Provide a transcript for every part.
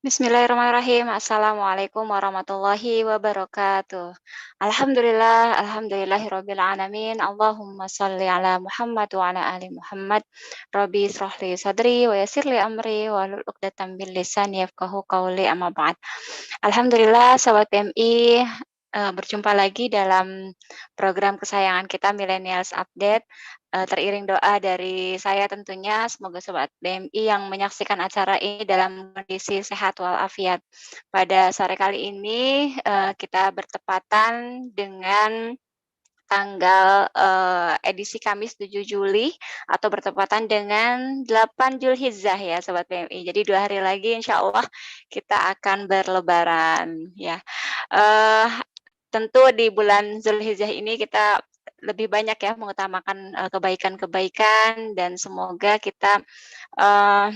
Bismillahirrahmanirrahim. Assalamualaikum warahmatullahi wabarakatuh. Alhamdulillah, alhamdulillahirabbil alamin. Allahumma shalli ala Muhammad wa ala ali Muhammad. Rabbi israh li sadri wa yassir li amri wahlul 'uqdatam min lisani yafqahu qawli, amma ba'd. Alhamdulillah Sobat PMI, berjumpa lagi dalam program kesayangan kita Millennials Update, teriring doa dari saya tentunya semoga Sobat PMI yang menyaksikan acara ini dalam kondisi sehat walafiat. Pada sore kali ini, kita bertepatan dengan tanggal, edisi Kamis 7 Juli atau bertepatan dengan 8 Zulhizzah ya Sobat PMI. Jadi 2 hari lagi insya Allah kita akan berlebaran ya. Eee, Tentu di bulan Zulhizzah ini kita lebih banyak ya mengutamakan, kebaikan-kebaikan dan semoga kita, eee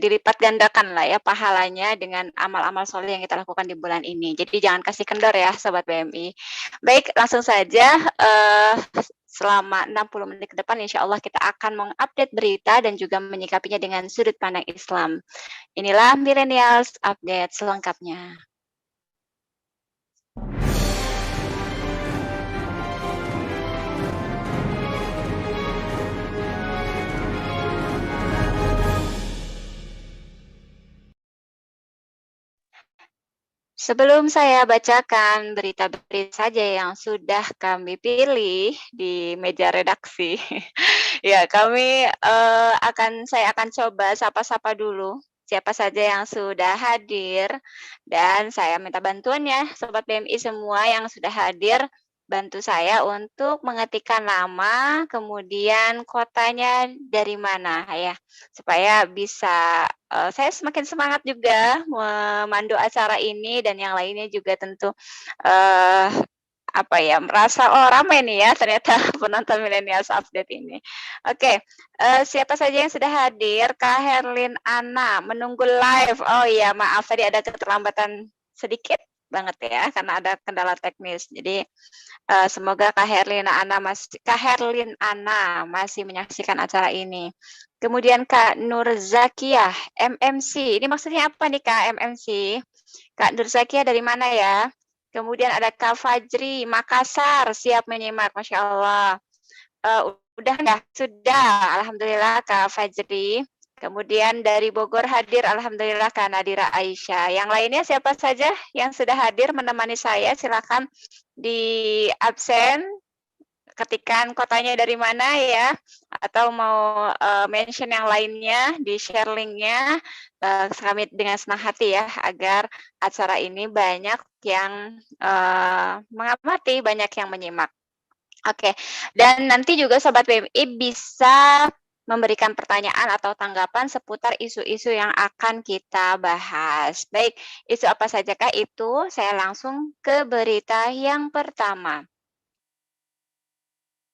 dilipat gandakan lah ya pahalanya dengan amal-amal soleh yang kita lakukan di bulan ini. Jadi jangan kasih kendor ya Sobat BMI. Baik, langsung saja, selama 60 menit ke depan insya Allah kita akan mengupdate berita dan juga menyikapinya dengan sudut pandang Islam. Inilah Millennials Update selengkapnya. Sebelum saya bacakan berita-berita saja yang sudah kami pilih di meja redaksi, ya kami, saya akan coba sapa-sapa dulu, siapa saja yang sudah hadir, dan saya minta bantuan ya Sobat BMI semua yang sudah hadir, bantu saya untuk mengetikkan nama, kemudian kotanya dari mana ya, supaya bisa saya semakin semangat juga memandu acara ini dan yang lainnya juga tentu, eee, merasa, "Oh ramai nih ya ternyata penonton Millennials Update ini." Oke, siapa saja yang sudah hadir? Kak Herlin Ana menunggu live. Oh iya maaf tadi ada keterlambatan sedikit banget ya karena ada kendala teknis. Jadi, semoga Kak Herlin Ana masih menyaksikan acara ini. Kemudian Kak Nur Zakiyah, MMC. Ini maksudnya apa nih Kak, MMC? Kak Nur Zakiyah dari mana ya? Kemudian ada Kak Fajri, Makassar, siap menyimak, Masya Allah. Udah nggak? Sudah, alhamdulillah Kak Fajri. Kemudian dari Bogor hadir, alhamdulillah Kak Nadira Aisyah. Yang lainnya siapa saja yang sudah hadir menemani saya? Silakan di absen, ketikkan kotanya dari mana ya, atau mau mention yang lainnya, di-share linknya, kami dengan senang hati ya, agar acara ini banyak yang mengamati, banyak yang menyimak. Oke, dan nanti juga Sobat BMI bisa memberikan pertanyaan atau tanggapan seputar isu-isu yang akan kita bahas. Baik, isu apa sajakah itu? Saya langsung ke berita yang pertama.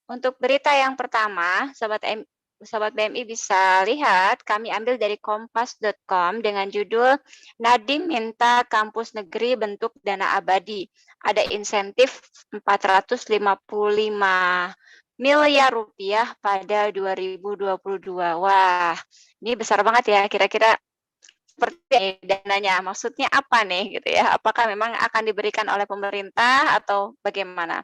Untuk berita yang pertama, Sobat BMI bisa lihat, kami ambil dari kompas.com dengan judul Nadiem minta kampus negeri bentuk dana abadi. Ada insentif 455 miliar rupiah pada 2022. Wah, ini besar banget ya. Kira-kira seperti dananya. Maksudnya apa nih gitu ya? Apakah memang akan diberikan oleh pemerintah atau bagaimana?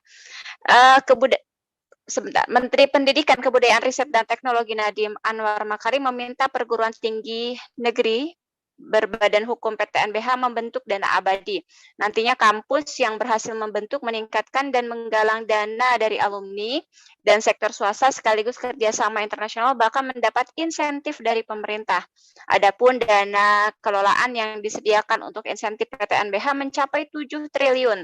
Menteri Pendidikan, Kebudayaan, Riset, dan Teknologi Nadiem Anwar Makarim meminta perguruan tinggi negeri berbadan hukum PTNBH membentuk dana abadi. Nantinya kampus yang berhasil membentuk, meningkatkan, dan menggalang dana dari alumni dan sektor swasta sekaligus kerjasama internasional bahkan mendapat insentif dari pemerintah. Adapun dana kelolaan yang disediakan untuk insentif PTNBH mencapai 7 triliun.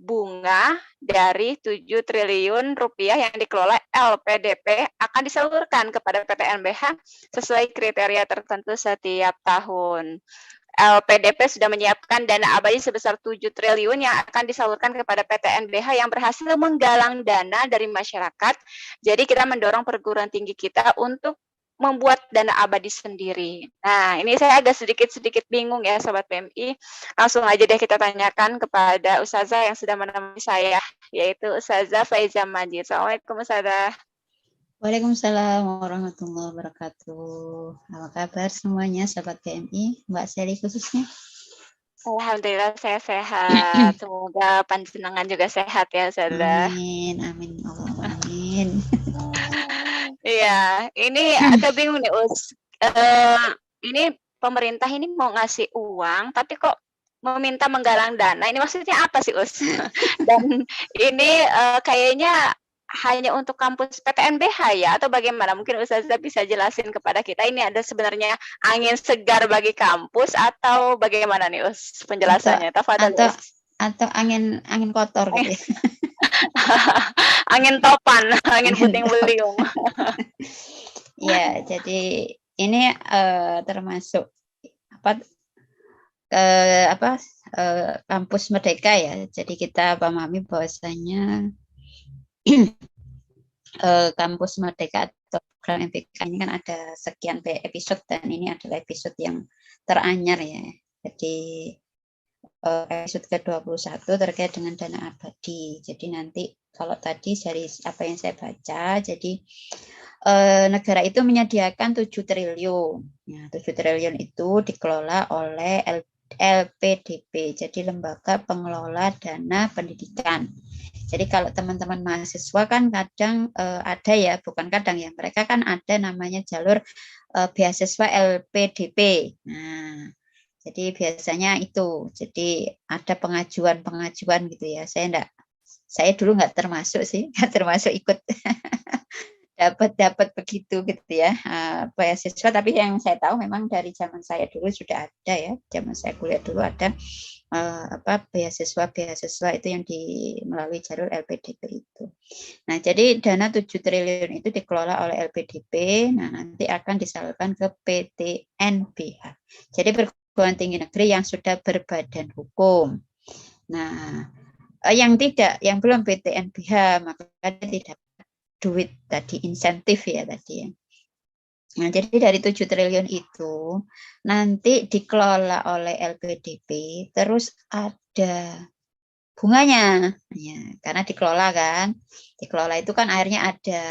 Bunga dari 7 triliun rupiah yang dikelola LPDP akan disalurkan kepada PTNBH sesuai kriteria tertentu setiap tahun. LPDP sudah menyiapkan dana abadi sebesar 7 triliun yang akan disalurkan kepada PTNBH yang berhasil menggalang dana dari masyarakat. Jadi kita mendorong perguruan tinggi kita untuk membuat dana abadi sendiri. Nah, ini saya agak sedikit bingung ya Sobat PMI. Langsung aja deh kita tanyakan kepada Ustazah yang sudah menemani saya, yaitu Ustazah Faiza Majid. Assalamualaikum Ustazah. Waalaikumsalam warahmatullahi wabarakatuh. Apa kabar semuanya, sahabat PMI, Mbak Sally khususnya? Alhamdulillah saya sehat. Semoga panjenengan juga sehat ya, Ustazah. Amin, amin, Allahumma amin. Iya, ini agak bingung nih, Us. Ini pemerintah ini mau ngasih uang, tapi kok meminta menggalang dana. Ini maksudnya apa sih, Us? Dan ini kayaknya hanya untuk kampus PTNBH ya, atau bagaimana? Mungkin Ustazah bisa jelasin kepada kita. Ini ada sebenarnya angin segar bagi kampus atau bagaimana nih, Us? Atau Penjelasannya. Tafadhol, atau Us. atau angin kotor gitu ya. Angin topan, angin Angin puting kotor. beliung. Ya, jadi ini termasuk apa kampus Merdeka ya. Jadi kita pahami bahwasanya kampus Merdeka atau program MPK ini kan ada sekian episode dan ini adalah episode yang teranyar ya. Jadi episode ke-21 terkait dengan dana abadi. Jadi nanti kalau tadi dari apa yang saya baca, jadi negara itu menyediakan 7 triliun. Nah, 7 triliun itu dikelola oleh LPDP, jadi Lembaga Pengelola Dana Pendidikan. Jadi kalau teman-teman mahasiswa kan kadang ada ya, bukan kadang ya, mereka kan ada namanya jalur beasiswa LPDP. Nah, jadi biasanya itu, jadi ada pengajuan gitu ya. Saya dulu nggak termasuk sih, nggak termasuk ikut dapat begitu gitu ya beasiswa, tapi yang saya tahu memang dari zaman saya dulu sudah ada ya, zaman saya kuliah dulu ada beasiswa itu yang melalui jalur LPDP itu. Nah, jadi dana 7 triliun itu dikelola oleh LPDP, nah nanti akan disalurkan ke PTNBH. Jadi perguruan tinggi negeri yang sudah berbadan hukum. Nah, yang belum PTNBH maka tidak duit tadi, insentif ya tadi ya. Nah, jadi dari 7 triliun itu nanti dikelola oleh LPDP, terus ada bunganya ya, karena dikelola kan. Dikelola itu kan akhirnya ada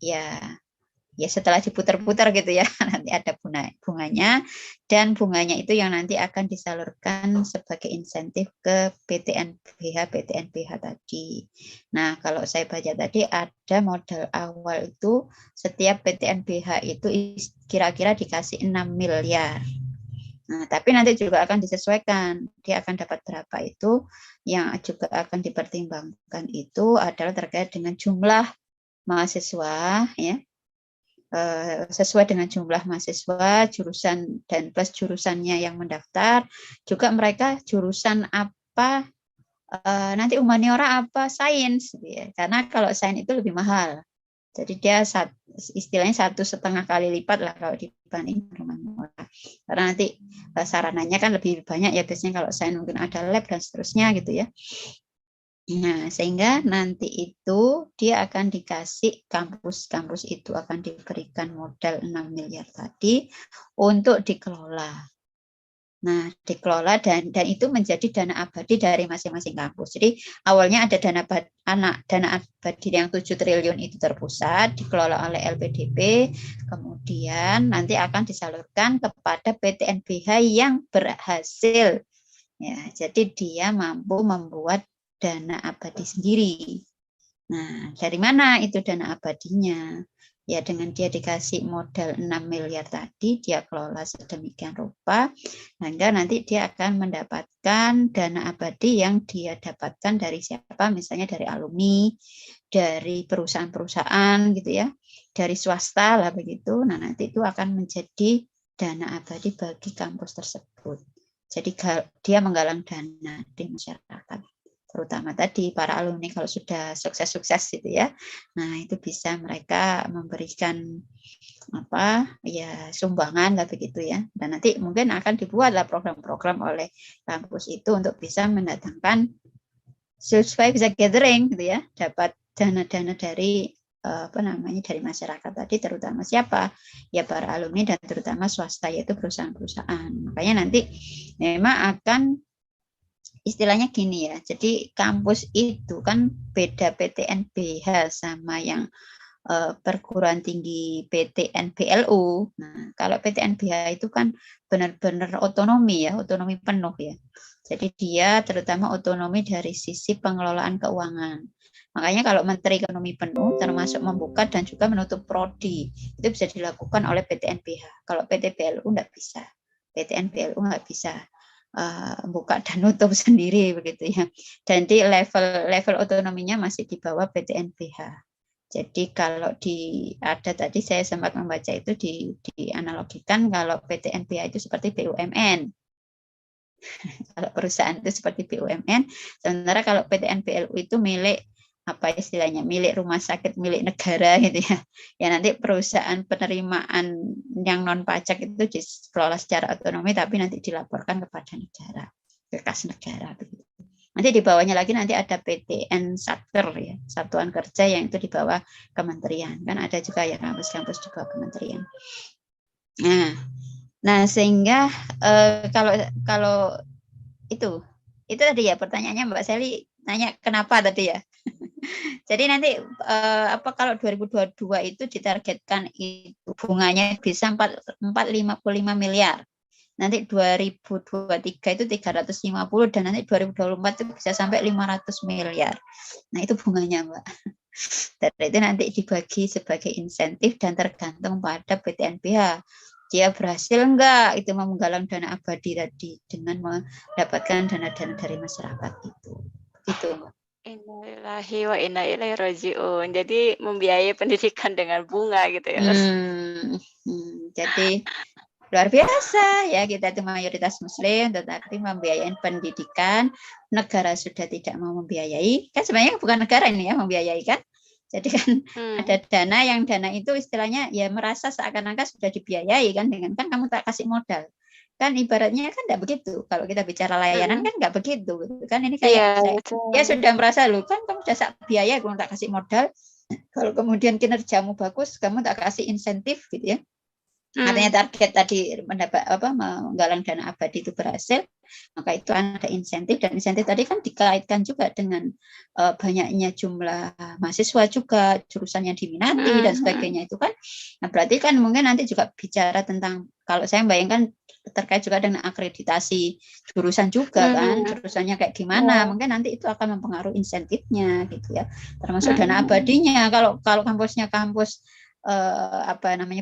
ya setelah diputar-putar gitu ya, nanti ada bunganya, dan bunganya itu yang nanti akan disalurkan sebagai insentif ke PTNBH tadi. Nah, kalau saya baca tadi ada modal awal itu setiap PTNBH itu kira-kira dikasih 6 miliar. Nah, tapi nanti juga akan disesuaikan, dia akan dapat berapa itu, yang juga akan dipertimbangkan itu adalah terkait dengan jumlah mahasiswa ya, sesuai dengan jumlah mahasiswa, jurusan dan plus jurusannya yang mendaftar, juga mereka jurusan apa, nanti humaniora apa sains, gitu ya. Karena kalau sains itu lebih mahal, jadi dia istilahnya 1,5 kali lipat lah kalau dibanding humaniora. Karena nanti sarananya kan lebih banyak ya, biasanya kalau sains mungkin ada lab dan seterusnya gitu ya. Nah, sehingga nanti itu dia akan dikasih, kampus-kampus itu akan diberikan modal 6 miliar tadi untuk dikelola. Nah, dikelola dan itu menjadi dana abadi dari masing-masing kampus. Jadi awalnya ada dana abadi yang 7 triliun itu terpusat, dikelola oleh LPDP, kemudian nanti akan disalurkan kepada PTNBH yang berhasil. Ya, jadi dia mampu membuat dana abadi sendiri. Nah, dari mana itu dana abadinya? Ya, dengan dia dikasih modal 6 miliar tadi, dia kelola sedemikian rupa, sehingga nanti dia akan mendapatkan dana abadi yang dia dapatkan dari siapa? Misalnya dari alumni, dari perusahaan-perusahaan gitu ya, dari swasta lah begitu. Nah, nanti itu akan menjadi dana abadi bagi kampus tersebut. Jadi dia menggalang dana di masyarakat, terutama tadi para alumni kalau sudah sukses-sukses gitu ya. Nah, itu bisa mereka memberikan sumbangan lah begitu ya. Dan nanti mungkin akan dibuatlah program-program oleh kampus itu untuk bisa mendatangkan, supaya bisa gathering gitu ya, dapat dana-dana dari dari masyarakat tadi, terutama siapa? Ya para alumni dan terutama swasta, yaitu perusahaan-perusahaan. Makanya nanti memang akan istilahnya gini ya. Jadi kampus itu kan beda PTNBH sama yang perguruan tinggi PTN BLU. Nah, kalau PTN BH itu kan benar-benar otonomi ya, otonomi penuh ya. Jadi dia terutama otonomi dari sisi pengelolaan keuangan. Makanya kalau Menteri Ekonomi penuh termasuk membuka dan juga menutup prodi, itu bisa dilakukan oleh PTN BH. Kalau PT BLU nggak bisa. PTN BLU nggak bisa buka dan nutup sendiri begitu ya. Jadi level otonominya masih di bawah PTN BH. Jadi kalau ada tadi saya sempat membaca itu dianalogikan kalau PTNBH itu seperti BUMN. Kalau perusahaan itu seperti BUMN, sementara kalau PTNBLU itu milik apa istilahnya, milik rumah sakit, milik negara gitu ya. Ya nanti perusahaan penerimaan yang non pajak itu dikelola secara otonomi tapi nanti dilaporkan kepada negara, ke kas negara begitu. Nanti di bawahnya lagi nanti ada PTN Satker ya, Satuan Kerja yang itu di bawah kementerian. Kan ada juga ya kampus-kampus di bawah kementerian. Nah sehingga kalau itu tadi ya pertanyaannya Mbak Sally nanya kenapa tadi ya. Jadi nanti kalau 2022 itu ditargetkan itu bunganya bisa 455 miliar. Nanti 2023 itu 350 dan nanti 2024 itu bisa sampai 500 miliar. Nah itu bunganya Mbak. Dan itu nanti dibagi sebagai insentif dan tergantung pada PTNBH. Dia berhasil enggak itu menggalang dana abadi tadi dengan mendapatkan dana-dana dari masyarakat itu. Itu Mbak. Innalillahi wa inna ilaihi raji'un. Jadi membiayai pendidikan dengan bunga gitu ya. Jadi luar biasa ya, kita itu mayoritas muslim tetapi membiayai pendidikan, negara sudah tidak mau membiayai, kan sebenarnya bukan negara ini ya membiayai kan. Jadi kan ada dana yang dana itu istilahnya ya merasa seakan-akan sudah dibiayai kan dengan kan kamu tak kasih modal. Kan ibaratnya kan enggak begitu. Kalau kita bicara layanan kan enggak begitu kan, ini kayak dia sudah merasa loh kan kamu sudah sak biaya kamu tak kasih modal. Kalau kemudian kinerjamu bagus kamu tak kasih insentif gitu ya. Artinya target tadi mendapat menggalang dana abadi itu berhasil, maka itu ada insentif dan insentif tadi kan dikaitkan juga dengan banyaknya jumlah mahasiswa juga, jurusan yang diminati dan sebagainya itu kan. Nah, berarti kan mungkin nanti juga bicara tentang kalau saya bayangkan terkait juga dengan akreditasi jurusan juga kan, jurusannya kayak gimana, mungkin nanti itu akan mempengaruhi insentifnya gitu ya. Termasuk dana abadinya kalau kampusnya kampus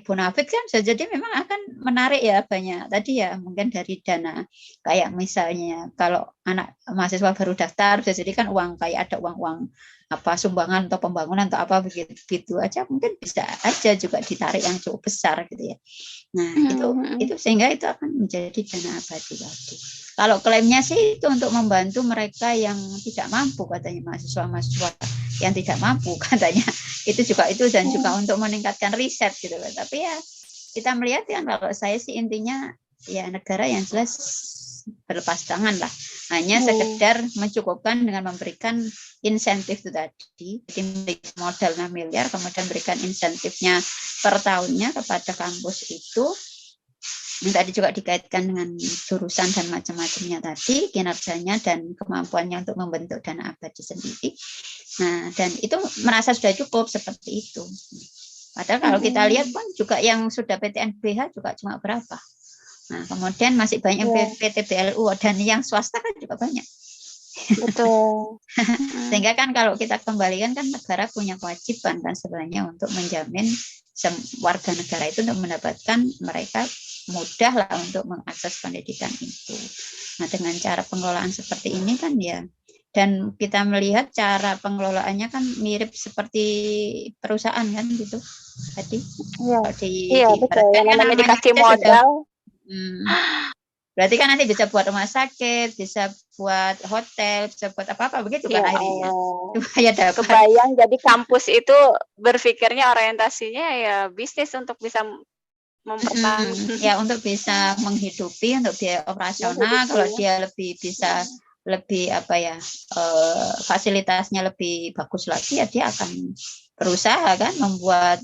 bonafit kan bisa jadi memang akan menarik ya banyak tadi ya mungkin dari dana kayak misalnya kalau anak mahasiswa baru daftar bisa jadi kan uang kayak ada uang sumbangan atau pembangunan atau apa begitu aja mungkin bisa aja juga ditarik yang cukup besar gitu ya. Nah itu sehingga itu akan menjadi dana abadi tadi. Kalau klaimnya sih itu untuk membantu mereka yang tidak mampu katanya mahasiswa yang tidak mampu katanya itu dan juga untuk meningkatkan riset gitu loh. Tapi ya kita melihat ya kalau saya sih intinya ya negara yang jelas berlepas tangan lah, hanya sekedar mencukupkan dengan memberikan insentif itu tadi, jadi modal 6 miliar kemudian berikan insentifnya per tahunnya kepada kampus itu. Yang tadi juga dikaitkan dengan jurusan dan macam-macamnya tadi, kinerjanya dan kemampuannya untuk membentuk dana abadi sendiri. Nah, dan itu merasa sudah cukup seperti itu. Padahal kalau kita lihat pun juga yang sudah PTNBH juga cuma berapa. Nah, kemudian masih banyak PT BLU dan yang swasta kan juga banyak. Betul. Sehingga kan kalau kita kembalikan kan negara punya kewajiban kan sebenarnya untuk menjamin warga negara itu untuk mendapatkan mereka mudah lah untuk mengakses pendidikan itu. Nah dengan cara pengelolaan seperti ini kan ya, dan kita melihat cara pengelolaannya kan mirip seperti perusahaan kan gitu tadi. Iya betul. Yang namanya dikasih modal. Berarti kan nanti bisa buat rumah sakit, bisa buat hotel, bisa buat apa-apa begitu kan akhirnya. Kebayang jadi kampus itu berpikirnya orientasinya ya bisnis untuk bisa ya untuk bisa menghidupi, untuk biaya operasional. Kalau dia lebih fasilitasnya lebih bagus lagi ya dia akan berusaha kan membuat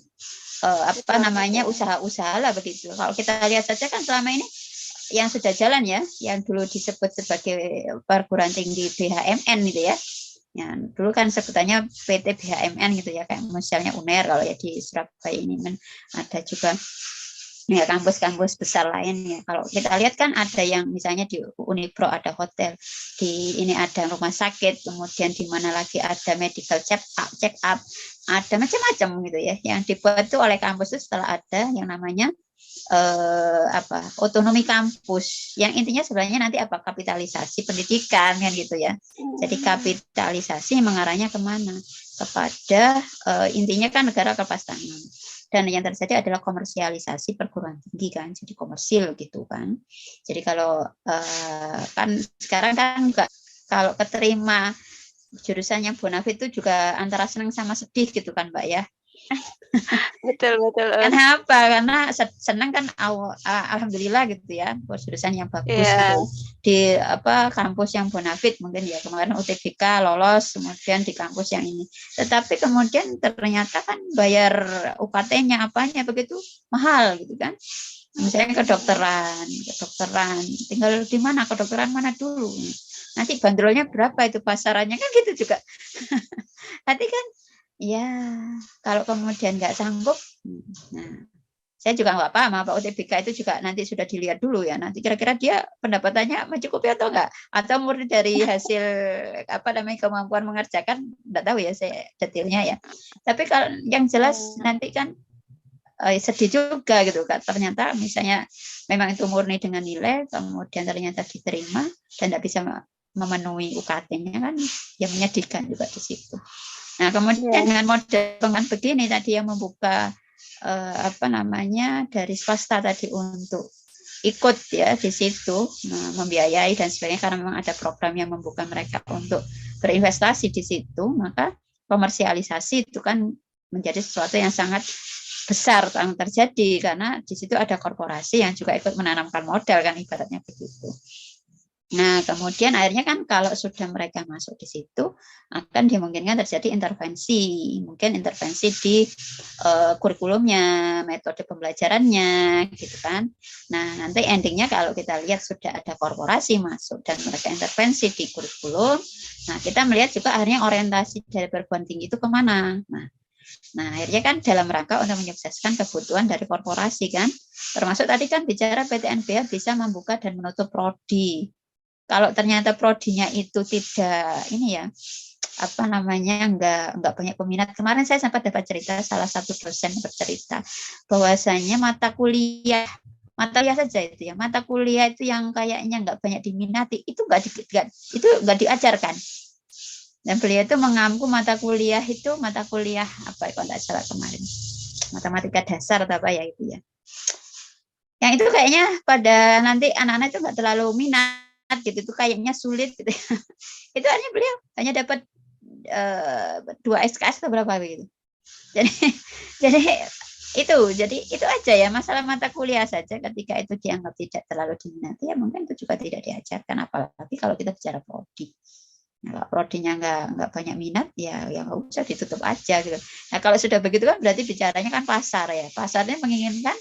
usaha-usaha lah begitu. Kalau kita lihat saja kan selama ini yang sudah jalan ya, yang dulu disebut sebagai perguruan tinggi BHMN gitu ya, Ya, dulu kan sebutannya PT BHMN gitu ya, kayak misalnya UNER kalau ya di Surabaya ini kan ada juga ya kampus-kampus besar lainnya. Kalau kita lihat kan ada yang misalnya di Unipro ada hotel, di ini ada rumah sakit, kemudian di mana lagi ada medical check up, ada macam-macam gitu ya. Yang dibuat itu oleh kampus itu setelah ada yang namanya otonomi kampus, yang intinya sebenarnya nanti apa, kapitalisasi pendidikan kan gitu ya. Jadi kapitalisasi mengarahnya kemana, kepada intinya kan negara kelepas tangan, dan yang terjadi adalah komersialisasi perguruan tinggi kan, jadi komersil gitu kan. Jadi kalau kan sekarang kan enggak, kalau keterima jurusan yang bonafit itu juga antara senang sama sedih gitu kan Mbak ya. Betul, betul. Kenapa? Karena senang kan, alhamdulillah gitu ya, jurusan yang bagus Iya. gitu di kampus yang bonafit mungkin ya, kemarin UTBK lolos, kemudian di kampus yang ini. Tetapi kemudian ternyata kan bayar UKT-nya apanya begitu mahal gitu kan. Misalnya kedokteran, tinggal di mana, kedokteran mana dulu. Nanti bandrolnya berapa itu pasarannya kan gitu juga. Nanti kan ya, kalau kemudian nggak sanggup, nah saya juga nggak paham apa UTBK itu juga nanti sudah dilihat dulu ya. Nanti kira-kira dia pendapatannya mencukupi atau enggak, atau murni dari hasil kemampuan mengerjakan, nggak tahu ya saya detailnya ya. Tapi kalau yang jelas nanti kan sedih juga gitu kan. Ternyata misalnya memang itu murni dengan nilai, kemudian ternyata diterima dan tidak bisa memenuhi UKT-nya kan, yang menyedihkan juga di situ. Nah, kemudian dengan model pengembangan begini tadi yang membuka dari swasta tadi untuk ikut ya di situ, membiayai dan sebagainya, karena memang ada program yang membuka mereka untuk berinvestasi di situ, maka komersialisasi itu kan menjadi sesuatu yang sangat besar yang terjadi, karena di situ ada korporasi yang juga ikut menanamkan modal kan, ibaratnya begitu. Nah, kemudian akhirnya kan kalau sudah mereka masuk di situ, akan dimungkinkan terjadi intervensi, mungkin intervensi di kurikulumnya, metode pembelajarannya, gitu kan. Nah, nanti endingnya kalau kita lihat sudah ada korporasi masuk dan mereka intervensi di kurikulum, nah kita melihat juga akhirnya orientasi dari perguruan tinggi itu kemana. Nah, akhirnya kan dalam rangka untuk menyukseskan kebutuhan dari korporasi kan, termasuk tadi kan bicara PTNBH bisa membuka dan menutup prodi. Kalau ternyata prodinya itu tidak enggak banyak peminat. Kemarin saya sempat dapat cerita, salah satu dosen bercerita bahwasanya mata kuliah saja itu ya, mata kuliah itu yang kayaknya enggak banyak diminati itu enggak diajarkan. Dan beliau itu mengampu mata kuliah apa kalau enggak salah kemarin, matematika dasar atau apa ya itu ya. Yang itu kayaknya pada nanti anak-anak itu enggak terlalu minat gitu, itu kayaknya sulit gitu. Itu hanya beliau hanya dapat 2 SKS atau berapa gitu. Jadi itu aja ya, masalah mata kuliah saja ketika itu dianggap tidak terlalu diminati ya mungkin itu juga tidak diajarkan, apalagi kalau kita bicara prodi. Nah, kalau prodinya nggak banyak minat ya nggak usah, ditutup aja gitu. Nah, kalau sudah begitu kan berarti bicaranya kan pasar ya. Pasarnya menginginkan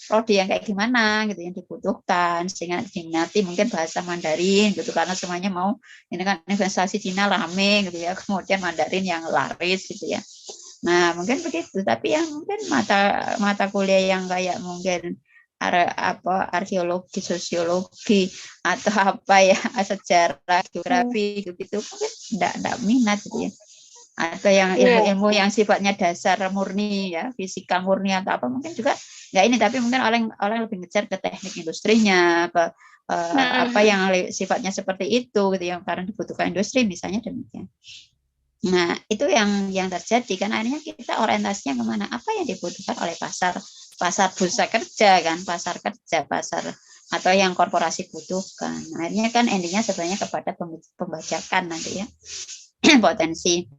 prodi yang kayak gimana gitu yang dibutuhkan sehingga diminati, mungkin bahasa Mandarin gitu karena semuanya mau ini kan investasi Cina rame gitu ya, kemudian Mandarin yang laris gitu ya. Nah, mungkin begitu, tapi yang mungkin mata kuliah yang kayak mungkin arkeologi, sosiologi atau apa ya, sejarah, geografi gitu mungkin enggak minat gitu ya. Atau yang ilmu-ilmu yang sifatnya dasar murni ya, fisika murni atau apa mungkin juga nggak ini, tapi mungkin orang lebih ngejar ke teknik industrinya, ke apa yang sifatnya seperti itu gitu yang karena dibutuhkan industri misalnya, demikian. Nah, itu yang terjadi kan, akhirnya kita orientasinya kemana, apa yang dibutuhkan oleh pasar bursa kerja kan, pasar kerja, pasar atau yang korporasi butuhkan. Akhirnya kan endingnya sebenarnya kepada pembajakan nanti ya. Potensi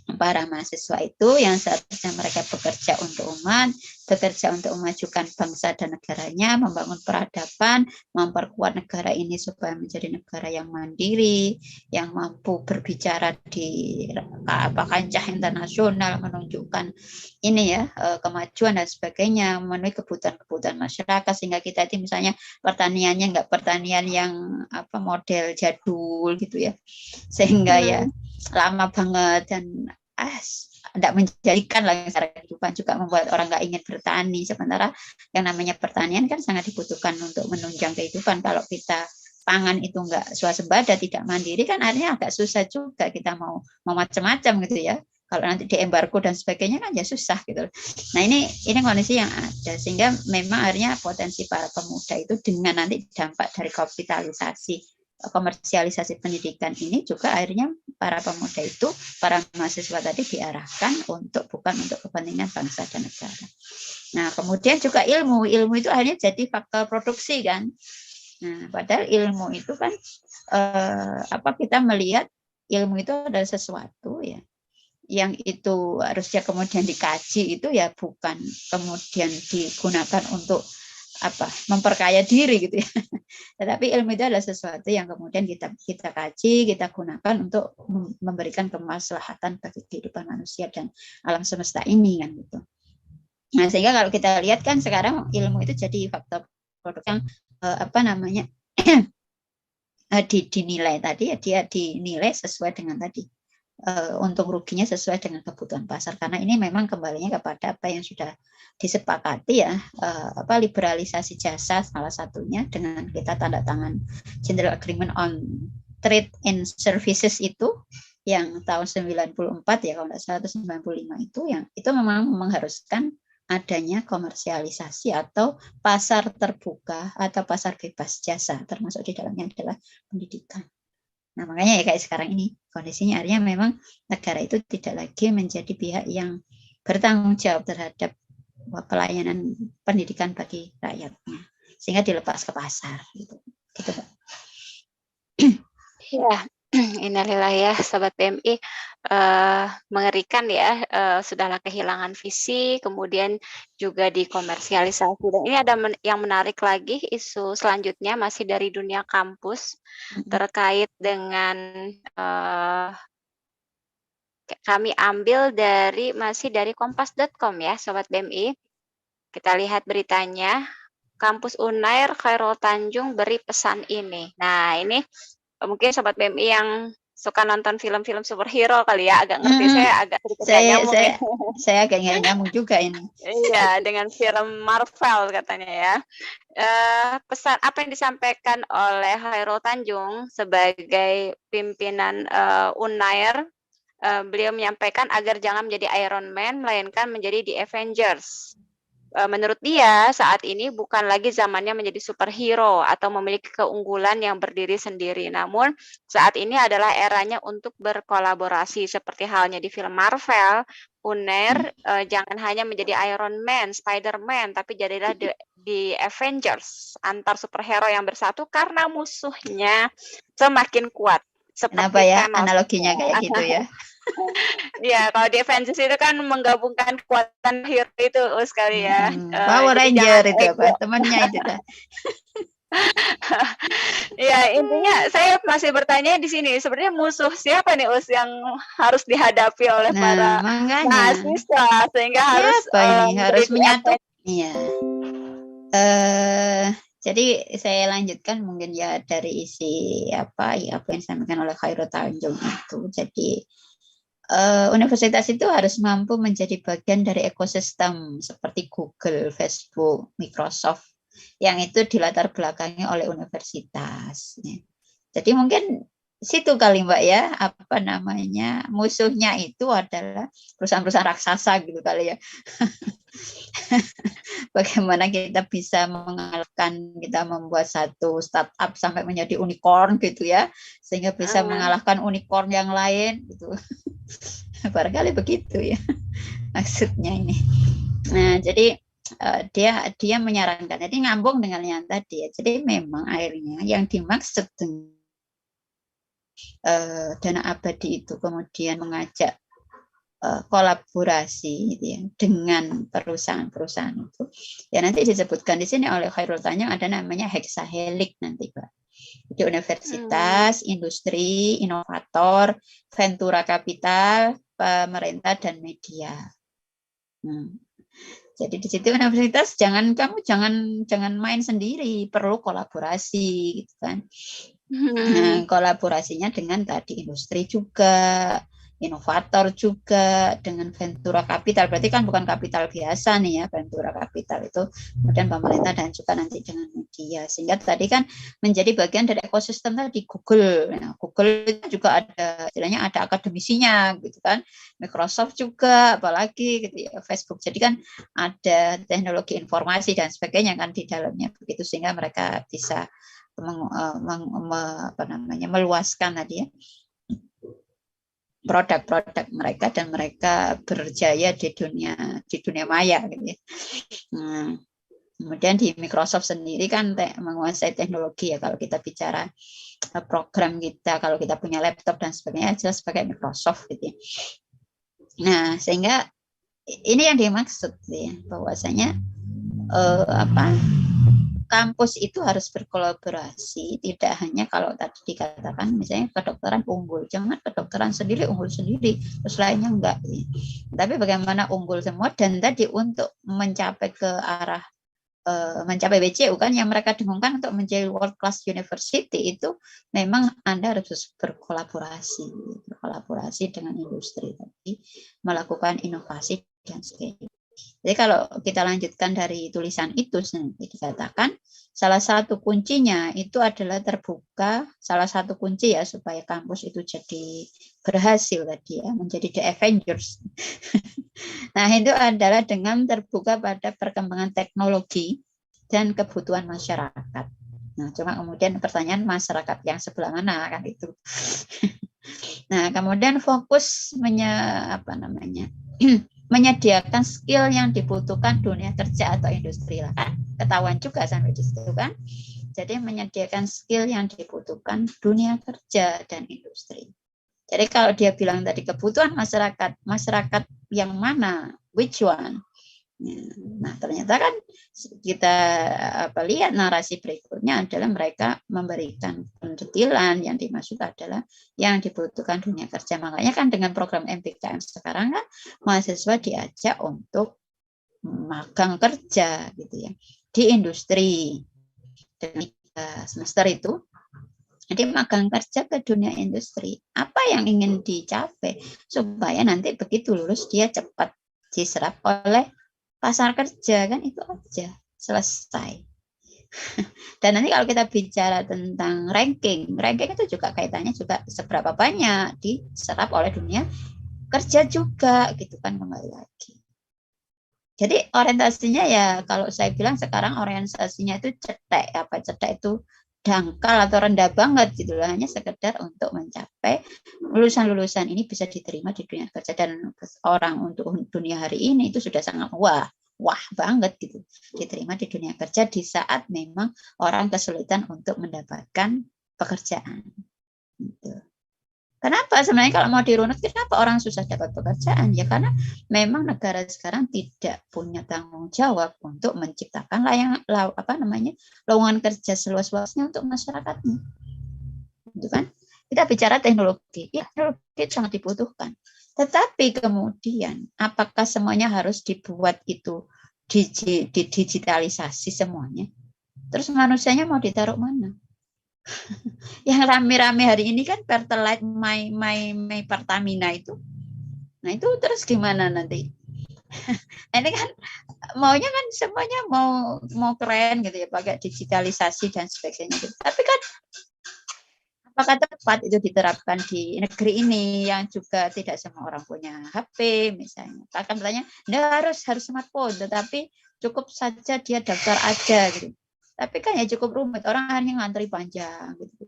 para mahasiswa itu yang seharusnya mereka bekerja untuk umat, bekerja untuk memajukan bangsa dan negaranya, membangun peradaban, memperkuat negara ini supaya menjadi negara yang mandiri, yang mampu berbicara di kancah internasional, menunjukkan ini ya kemajuan dan sebagainya, memenuhi kebutuhan masyarakat, sehingga kita itu misalnya pertaniannya enggak pertanian yang model jadul gitu ya, sehingga ya lama banget dan tidak menjadikan lah secara kehidupan, juga membuat orang nggak ingin bertani. Sementara yang namanya pertanian kan sangat dibutuhkan untuk menunjang kehidupan. Kalau kita pangan itu nggak swasembada, tidak mandiri, kan akhirnya agak susah juga kita mau macam-macam gitu ya. Kalau nanti diembargo dan sebagainya kan ya susah gitu. Nah ini kondisi yang ada, sehingga memang akhirnya potensi para pemuda itu dengan nanti dampak dari kapitalisasi, komersialisasi pendidikan ini juga akhirnya para pemuda itu, para mahasiswa tadi diarahkan bukan untuk kepentingan bangsa dan negara. Nah kemudian juga ilmu itu akhirnya jadi faktor produksi kan. Nah padahal ilmu itu kan kita melihat ilmu itu adalah sesuatu ya yang itu harusnya kemudian dikaji, itu ya bukan kemudian digunakan untuk memperkaya diri gitu ya. Tetapi ilmu itu adalah sesuatu yang kemudian kita kaji, kita gunakan untuk memberikan kemaslahatan bagi kehidupan manusia dan alam semesta ini kan gitu. Nah sehingga kalau kita lihat kan sekarang ilmu itu jadi faktor produk yang dinilai tadi ya, dia dinilai sesuai dengan tadi untung ruginya sesuai dengan kebutuhan pasar, karena ini memang kembalinya kepada apa yang sudah disepakati ya, liberalisasi jasa salah satunya dengan kita tanda tangan General Agreement on Trade and Services itu yang tahun 94 ya kalau tidak salah, 95 itu yang itu memang mengharuskan adanya komersialisasi atau pasar terbuka atau pasar bebas jasa, termasuk di dalamnya adalah pendidikan. Nah makanya ya kayak sekarang ini kondisinya artinya memang negara itu tidak lagi menjadi pihak yang bertanggung jawab terhadap pelayanan pendidikan bagi rakyatnya, sehingga dilepas ke pasar gitu Pak. Ya, innalillahi ya Sobat PMI, mengerikan ya, sudahlah kehilangan visi, kemudian juga dikomersialisasi. Dan ini ada yang menarik lagi, isu selanjutnya masih dari dunia kampus, terkait dengan kami ambil masih dari kompas.com ya Sobat BMI. Kita lihat beritanya, Kampus Unair Khairul Tanjung beri pesan ini. Nah ini mungkin Sobat BMI yang suka nonton film-film superhero kali ya, agak ngerti. Saya agak sedikit nggak nyambung ya. Saya agak nggak nyambung juga ini. Iya, dengan film Marvel katanya ya. Pesan apa yang disampaikan oleh Khairul Tanjung sebagai pimpinan Unair, beliau menyampaikan agar jangan menjadi Iron Man, melainkan menjadi The Avengers. Menurut dia, saat ini bukan lagi zamannya menjadi superhero atau memiliki keunggulan yang berdiri sendiri. Namun, saat ini adalah eranya untuk berkolaborasi. Seperti halnya di film Marvel, Unair jangan hanya menjadi Iron Man, Spider-Man, tapi jadilah di Avengers, antar superhero yang bersatu karena musuhnya semakin kuat. Kenapa ya analoginya kayak gitu ya? Iya, kalau di Avengers itu kan menggabungkan kekuatan hero itu sekali ya. Power Ranger itu apa? Temannya itu dah. Ya intinya saya masih bertanya di sini, sebenarnya musuh siapa nih Us yang harus dihadapi oleh para mahasiswa sehingga harus menyatu. Iya. Jadi saya lanjutkan mungkin ya dari isi apa yang disampaikan oleh Khairul Tanjung itu. Jadi universitas itu harus mampu menjadi bagian dari ekosistem seperti Google, Facebook, Microsoft yang itu dilatar belakangi oleh universitas. Jadi mungkin situ kali Mbak ya, apa namanya, musuhnya itu adalah perusahaan-perusahaan raksasa gitu kali ya. Bagaimana kita bisa mengalahkan, kita membuat satu startup sampai menjadi unicorn gitu ya, sehingga bisa mengalahkan unicorn yang lain gitu. Barangkali begitu ya maksudnya ini. Nah jadi dia menyarankan, jadi ngambung dengan yang tadi ya. Jadi memang akhirnya yang dimaksud dengan dana abadi itu kemudian mengajak kolaborasi gitu ya, dengan perusahaan-perusahaan itu ya nanti disebutkan di sini oleh Khairul Tanjung ada namanya hexahelix nanti Pak. Jadi universitas, industri, inovator, ventura kapital, pemerintah dan media. Jadi di situ universitas jangan main sendiri, perlu kolaborasi gitu kan. Mhm. Kolaborasinya dengan tadi industri juga, inovator juga, dengan ventura capital. Berarti kan bukan kapital biasa nih ya, ventura capital itu kemudian pemerintah dan juga nanti dengan media. Sehingga tadi kan menjadi bagian dari ekosistem tadi Google. Nah, Google itu juga ada istilahnya ada akademisinya gitu kan. Microsoft juga apalagi gitu ya, Facebook. Jadi kan ada teknologi informasi dan sebagainya kan di dalamnya begitu sehingga mereka bisa meluaskan tadi ya produk-produk mereka dan mereka berjaya di dunia maya gitu ya. Nah, kemudian di Microsoft sendiri kan menguasai teknologi ya kalau kita bicara program kita kalau kita punya laptop dan sebagainya jelas pakai Microsoft gitu ya. Nah, sehingga ini yang dimaksud ya bahwasanya apa kampus itu harus berkolaborasi, tidak hanya kalau tadi dikatakan misalnya kedokteran unggul, jangan kedokteran sendiri unggul sendiri, terus lainnya enggak. Tapi bagaimana unggul semua dan tadi untuk mencapai ke arah mencapai WCU kan yang mereka dengungkan untuk menjadi world class university itu memang Anda harus berkolaborasi dengan industri tadi, melakukan inovasi dan sebagainya. Jadi kalau kita lanjutkan dari tulisan itu dikatakan salah satu kuncinya itu adalah terbuka, salah satu kunci ya supaya kampus itu jadi berhasil tadi ya, menjadi the Avengers. Nah, itu adalah dengan terbuka pada perkembangan teknologi dan kebutuhan masyarakat. Nah, cuma kemudian pertanyaan masyarakat yang sebelah mana kan itu. Nah, kemudian fokus menyediakan skill yang dibutuhkan dunia kerja atau industri lah kan. Ketahuan juga sampai di situ kan. Jadi menyediakan skill yang dibutuhkan dunia kerja dan industri. Jadi kalau dia bilang tadi kebutuhan masyarakat, masyarakat yang mana, which one? Nah, ternyata kan kita lihat narasi berikutnya adalah mereka memberikan pendetilan yang dimaksud adalah yang dibutuhkan dunia kerja. Makanya kan dengan program MPKM sekarang kan mahasiswa diajak untuk magang kerja gitu ya di industri dengan semester itu. Jadi magang kerja ke dunia industri. Apa yang ingin dicapai supaya nanti begitu lulus dia cepat diserap oleh pasar kerja kan itu aja selesai. Dan nanti kalau kita bicara tentang ranking itu juga kaitannya juga seberapa banyak diserap oleh dunia kerja juga gitu kan kembali lagi. Jadi orientasinya ya kalau saya bilang sekarang orientasinya itu cetek itu dangkal atau rendah banget gitu loh, hanya sekedar untuk mencapai lulusan-lulusan ini bisa diterima di dunia kerja dan orang untuk dunia hari ini itu sudah sangat wah banget gitu diterima di dunia kerja di saat memang orang kesulitan untuk mendapatkan pekerjaan gitu. Kenapa sebenarnya kalau mau dirunut kenapa orang susah dapat pekerjaan ya karena memang negara sekarang tidak punya tanggung jawab untuk menciptakan lowongan kerja seluas-luasnya untuk masyarakatnya gitu kan. Kita bicara teknologi ya teknologi sangat dibutuhkan tetapi kemudian apakah semuanya harus dibuat itu digitalisasi semuanya terus manusianya mau ditaruh mana. Yang rame-rame hari ini kan Pertalite My Pertamina itu. Nah itu terus gimana nanti? Ini kan maunya kan semuanya mau keren gitu ya pakai digitalisasi dan sebagainya. Gitu. Tapi kan apakah tepat itu diterapkan di negeri ini yang juga tidak semua orang punya HP misalnya. Akan bertanya, harus smartphone, tetapi cukup saja dia daftar aja gitu. Tapi kan ya cukup rumit, orang hanya ngantri panjang gitu.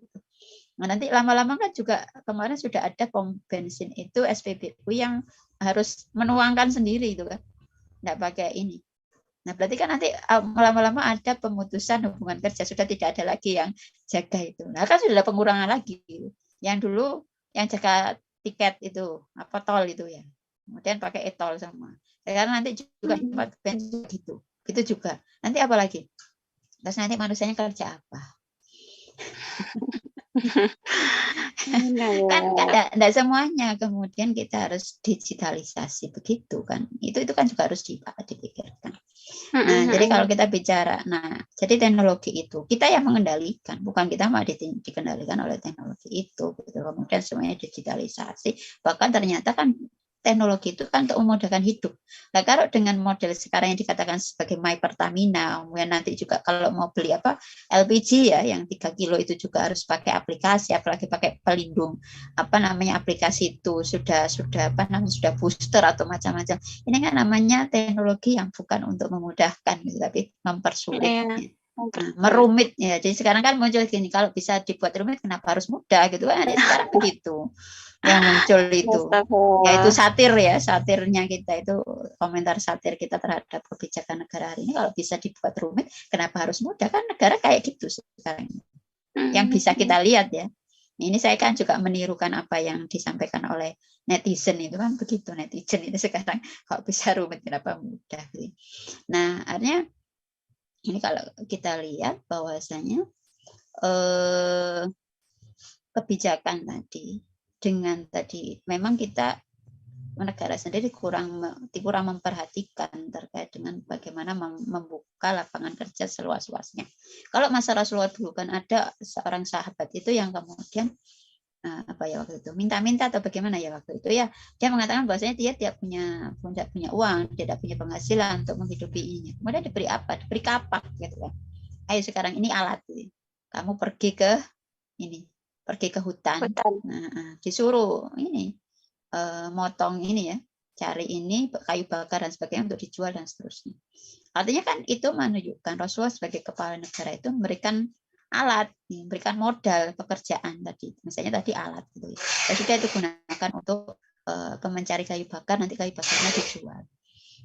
Nah, nanti lama-lama kan juga kemarin sudah ada pom bensin itu SPBU yang harus menuangkan sendiri itu kan. Enggak pakai ini. Nah, berarti kan nanti lama-lama ada pemutusan hubungan kerja, sudah tidak ada lagi yang jaga itu. Nah, kan sudah ada pengurangan lagi. Yang dulu yang jaga tiket itu, apa tol itu ya. Kemudian pakai e-tol sama. Sekarang nanti juga bensin gitu. Gitu juga. Nanti apa lagi? Terus nanti manusianya kerja apa? Kan enggak semuanya kemudian kita harus digitalisasi begitu kan. Itu kan juga harus dipikirkan. Nah, jadi kalau kita bicara, jadi teknologi itu kita yang mengendalikan, bukan kita mau dikendalikan oleh teknologi itu. Gitu. Kemudian semuanya digitalisasi, bahkan ternyata kan teknologi itu kan untuk memudahkan hidup. Nah, kalau dengan model sekarang yang dikatakan sebagai My Pertamina, kemudian nanti juga kalau mau beli LPG ya, yang 3 kilo itu juga harus pakai aplikasi, apalagi pakai pelindung aplikasi itu sudah booster atau macam-macam. Ini kan namanya teknologi yang bukan untuk memudahkan, tapi mempersulit. Merumit ya. Jadi sekarang kan muncul gini, kalau bisa dibuat rumit kenapa harus mudah gitu kan. Sekarang begitu yang muncul itu. Yaitu satirnya kita itu, komentar satir kita terhadap kebijakan negara hari ini, kalau bisa dibuat rumit kenapa harus mudah, kan negara kayak gitu sekarang. Yang bisa kita lihat ya. Ini saya kan juga menirukan apa yang disampaikan oleh netizen itu kan begitu, netizen itu sekarang kalau bisa rumit kenapa mudah. Nah, artinya ini kalau kita lihat bahwasanya kebijakan tadi dengan tadi memang kita negara sendiri kurang memperhatikan terkait dengan bagaimana membuka lapangan kerja seluas-luasnya. Kalau masa Rasulullah dulu kan ada seorang sahabat itu yang kemudian waktu itu minta-minta atau bagaimana ya waktu itu ya, dia mengatakan bahwasanya dia tidak punya uang, tidak punya penghasilan untuk menghidupi ini. Kemudian diberi apa? Diberi kapak gitu kan. Ayo sekarang ini alat, kamu pergi ke hutan. Nah, disuruh ini motong ini ya, cari ini kayu bakar dan sebagainya untuk dijual dan seterusnya. Artinya kan itu menunjukkan Rasulullah sebagai kepala negara itu memberikan alat, memberikan modal pekerjaan tadi, misalnya tadi alat gitu. Ya sudah itu gunakan untuk mencari kayu bakar, nanti kayu bakarnya dijual.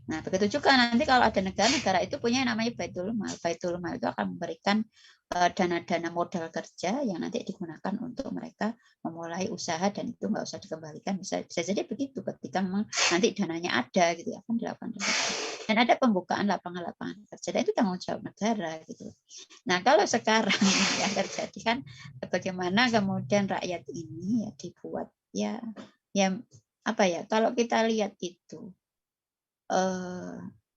Nah, begitu juga nanti kalau ada negara-negara itu punya yang namanya Baitul Mal. Baitul Mal itu akan memberikan dana-dana modal kerja yang nanti digunakan untuk mereka memulai usaha dan itu nggak usah dikembalikan. Bisa jadi begitu ketika memang nanti dananya ada gitu ya, akan dilakukan. Dan ada pembukaan lapangan-lapangan kerja, dan itu tanggung jawab negara gitu. Nah, kalau sekarang yang terjadi kan bagaimana kemudian rakyat ini ya dibuat ya kalau kita lihat itu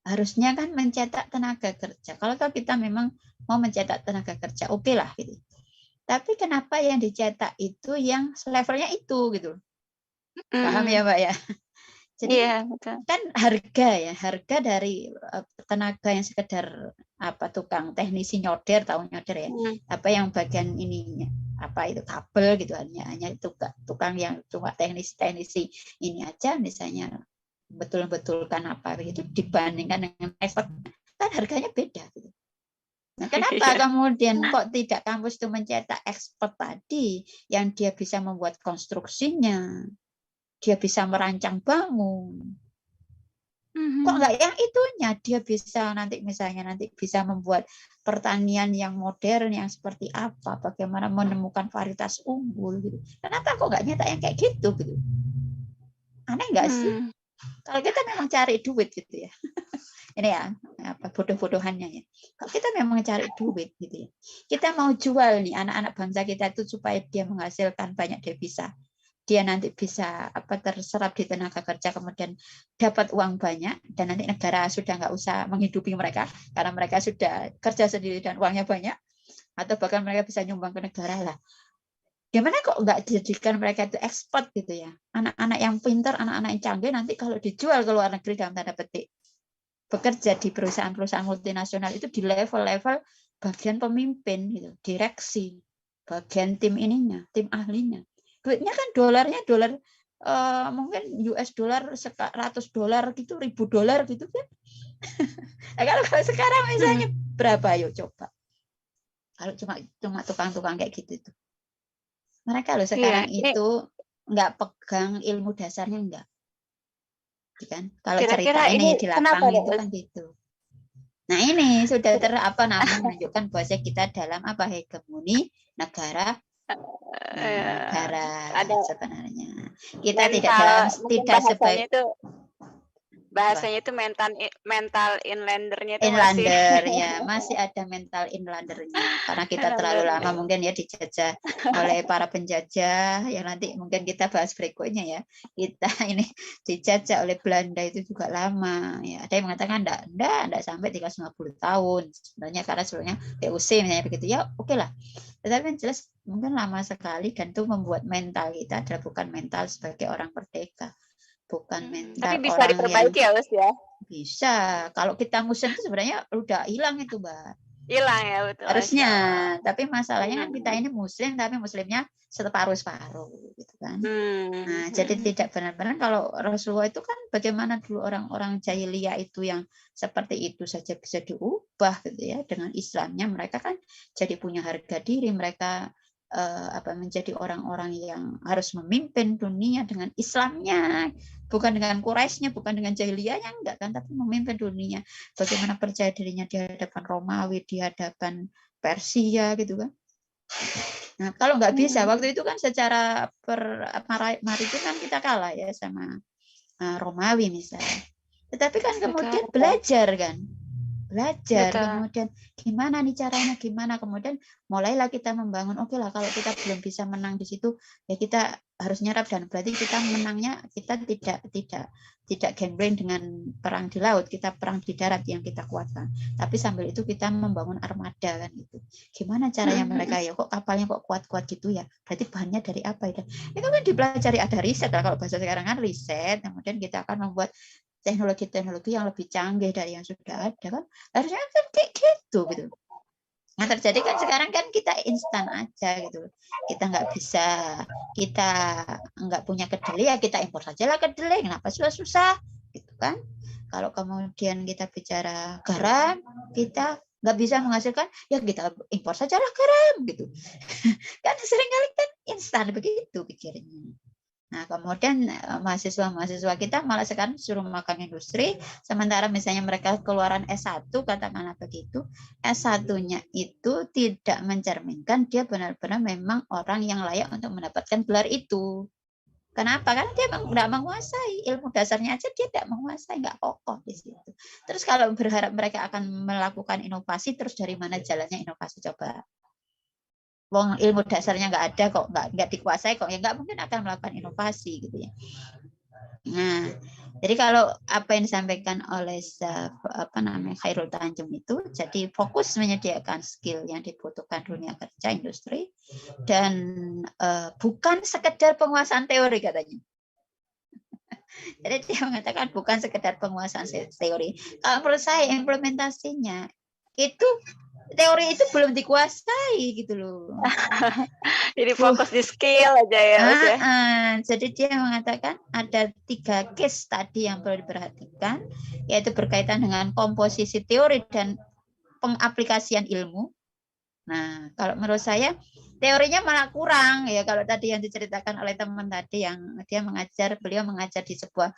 harusnya kan mencetak tenaga kerja. Kalau kita memang mau mencetak tenaga kerja, oke lah gitu. Tapi kenapa yang dicetak itu yang levelnya itu gitu? Paham ya, Mbak ya? Jadi kan harga dari tenaga yang sekedar tukang teknisi nyodar ya, yang bagian ininya itu kabel gitu, hanya tukang yang cuma teknisi ini aja misalnya betul-betulkan itu dibandingkan dengan effort kan harganya beda gitu. Nah, kenapa kemudian kok tidak kampus itu mencetak expert tadi yang dia bisa membuat konstruksinya, dia bisa merancang bangun, kok nggak yang itunya, dia bisa nanti bisa membuat pertanian yang modern yang seperti apa, bagaimana menemukan varietas unggul gitu. Kenapa kok nggak nyetak yang kayak gitu gitu? Aneh nggak sih? Kalau kita memang cari duit gitu ya, ini ya bodoh-bodohannya ya. Kalau kita memang cari duit gitu ya, kita mau jual nih anak-anak bangsa kita itu supaya dia menghasilkan banyak devisa, dia nanti bisa terserap di tenaga kerja, kemudian dapat uang banyak, dan nanti negara sudah nggak usah menghidupi mereka karena mereka sudah kerja sendiri dan uangnya banyak, atau bahkan mereka bisa nyumbang ke negara lah. Gimana kok nggak dijadikan mereka itu ekspor gitu ya? Anak-anak yang pintar, anak-anak yang canggih nanti kalau dijual ke luar negeri dalam tanda petik, bekerja di perusahaan-perusahaan multinasional itu di level-level bagian pemimpin gitu, direksi, bagian tim ahlinya. Duitnya kan dolar mungkin US dollar $100 gitu, $1.000 gitu kan. Nah, kalau sekarang misalnya berapa, yuk coba. Kalau cuma tukang-tukang kayak gitu itu. Mereka loh sekarang itu nggak pegang ilmu dasarnya, enggak. Kan? Kalau cerita ini di lapangan itu kan gitu. Nah, ini sudah menunjukkan bahwa kita dalam hegemoni negara sebenarnya. Kita tidak sebaik itu bahasanya itu mental inlander-nya itu masih Inlander ya, masih ada mental inlandernya karena kita terlalu inlander. lama mungkin ya dijajah oleh para penjajah ya, nanti mungkin kita bahas berikutnya ya, kita ini dijajah oleh Belanda itu juga lama ya, ada yang mengatakan enggak sampai 350 tahun sebenarnya karena sebelumnya VOC misalnya begitu ya, oke lah, tetapi yang jelas mungkin lama sekali dan itu membuat mental kita adalah bukan mental sebagai orang merdeka, bukan Tapi mental bisa orang yang diperbaiki ya, Us, ya? bisa. Kalau kita ngusen itu sebenarnya udah hilang itu, Mbak. Hilang ya, betul, Harusnya. Masya Allah. Tapi masalahnya kan kita ini muslim, tapi muslimnya separuh-separuh gitu kan. Nah, jadi tidak benar-benar kalau Rasulullah itu kan bagaimana dulu orang-orang jahiliyah itu yang seperti itu saja bisa diubah gitu ya dengan Islamnya, mereka kan jadi punya harga diri, mereka menjadi orang-orang yang harus memimpin dunia dengan Islamnya, bukan dengan Quraisynya, bukan dengan jahiliyahnya, enggak kan, tapi memimpin dunia. Bagaimana percaya dirinya di hadapan Romawi, di hadapan Persia gitu kan. Nah, kalau nggak bisa, waktu itu kan secara maritim kan kita kalah ya sama Romawi misalnya. Tetapi kan kemudian belajar kan. Belajar, kemudian gimana nih caranya, gimana, kemudian mulailah kita membangun, oke lah kalau kita belum bisa menang di situ, ya kita harus nyerap, dan berarti kita menangnya, kita tidak gambling dengan perang di laut, kita perang di darat yang kita kuatkan. Tapi sambil itu kita membangun armada kan itu. Gimana caranya mereka ya, kok kapalnya kok kuat-kuat gitu ya, berarti bahannya dari apa ya? Itu kan dipelajari, ada riset lah, kalau bahasa sekarang kan riset, kemudian kita akan membuat teknologi-teknologi yang lebih canggih dari yang sudah ada kan, harusnya kan kayak gitu. Nah terjadi kan sekarang kan kita instan aja gitu, kita nggak bisa, kita nggak punya kedelai ya kita impor saja lah kedelai, kenapa susah-susah gitu kan. Kalau kemudian kita bicara garam, kita nggak bisa menghasilkan, ya kita impor saja lah garam gitu. Kan seringkali kan instan begitu pikirnya. Nah, kemudian mahasiswa-mahasiswa kita malah sekarang suruh makan industri, sementara misalnya mereka keluaran S1, katakanlah begitu, S1-nya itu tidak mencerminkan dia benar-benar memang orang yang layak untuk mendapatkan gelar itu. Kenapa? Karena dia nggak menguasai ilmu dasarnya aja, dia tidak menguasai, nggak kokoh di situ. Terus kalau berharap mereka akan melakukan inovasi, terus dari mana jalannya inovasi coba? Wong ilmu dasarnya nggak ada kok, nggak dikuasai kok, ya nggak mungkin akan melakukan inovasi gitu ya. Nah, jadi kalau apa yang disampaikan oleh Khairul Tanjung itu, jadi fokus menyediakan skill yang dibutuhkan dunia kerja industri, dan bukan sekedar penguasaan teori katanya. Jadi dia mengatakan bukan sekedar penguasaan teori. Kalau menurut saya implementasinya itu, teori itu belum dikuasai gitu loh. Jadi fokus di skill aja ya, Mas ya. Jadi dia mengatakan ada 3 case tadi yang perlu diperhatikan, yaitu berkaitan dengan komposisi teori dan pengaplikasian ilmu. Nah, kalau menurut saya teorinya malah kurang ya, kalau tadi yang diceritakan oleh teman tadi yang beliau mengajar di sebuah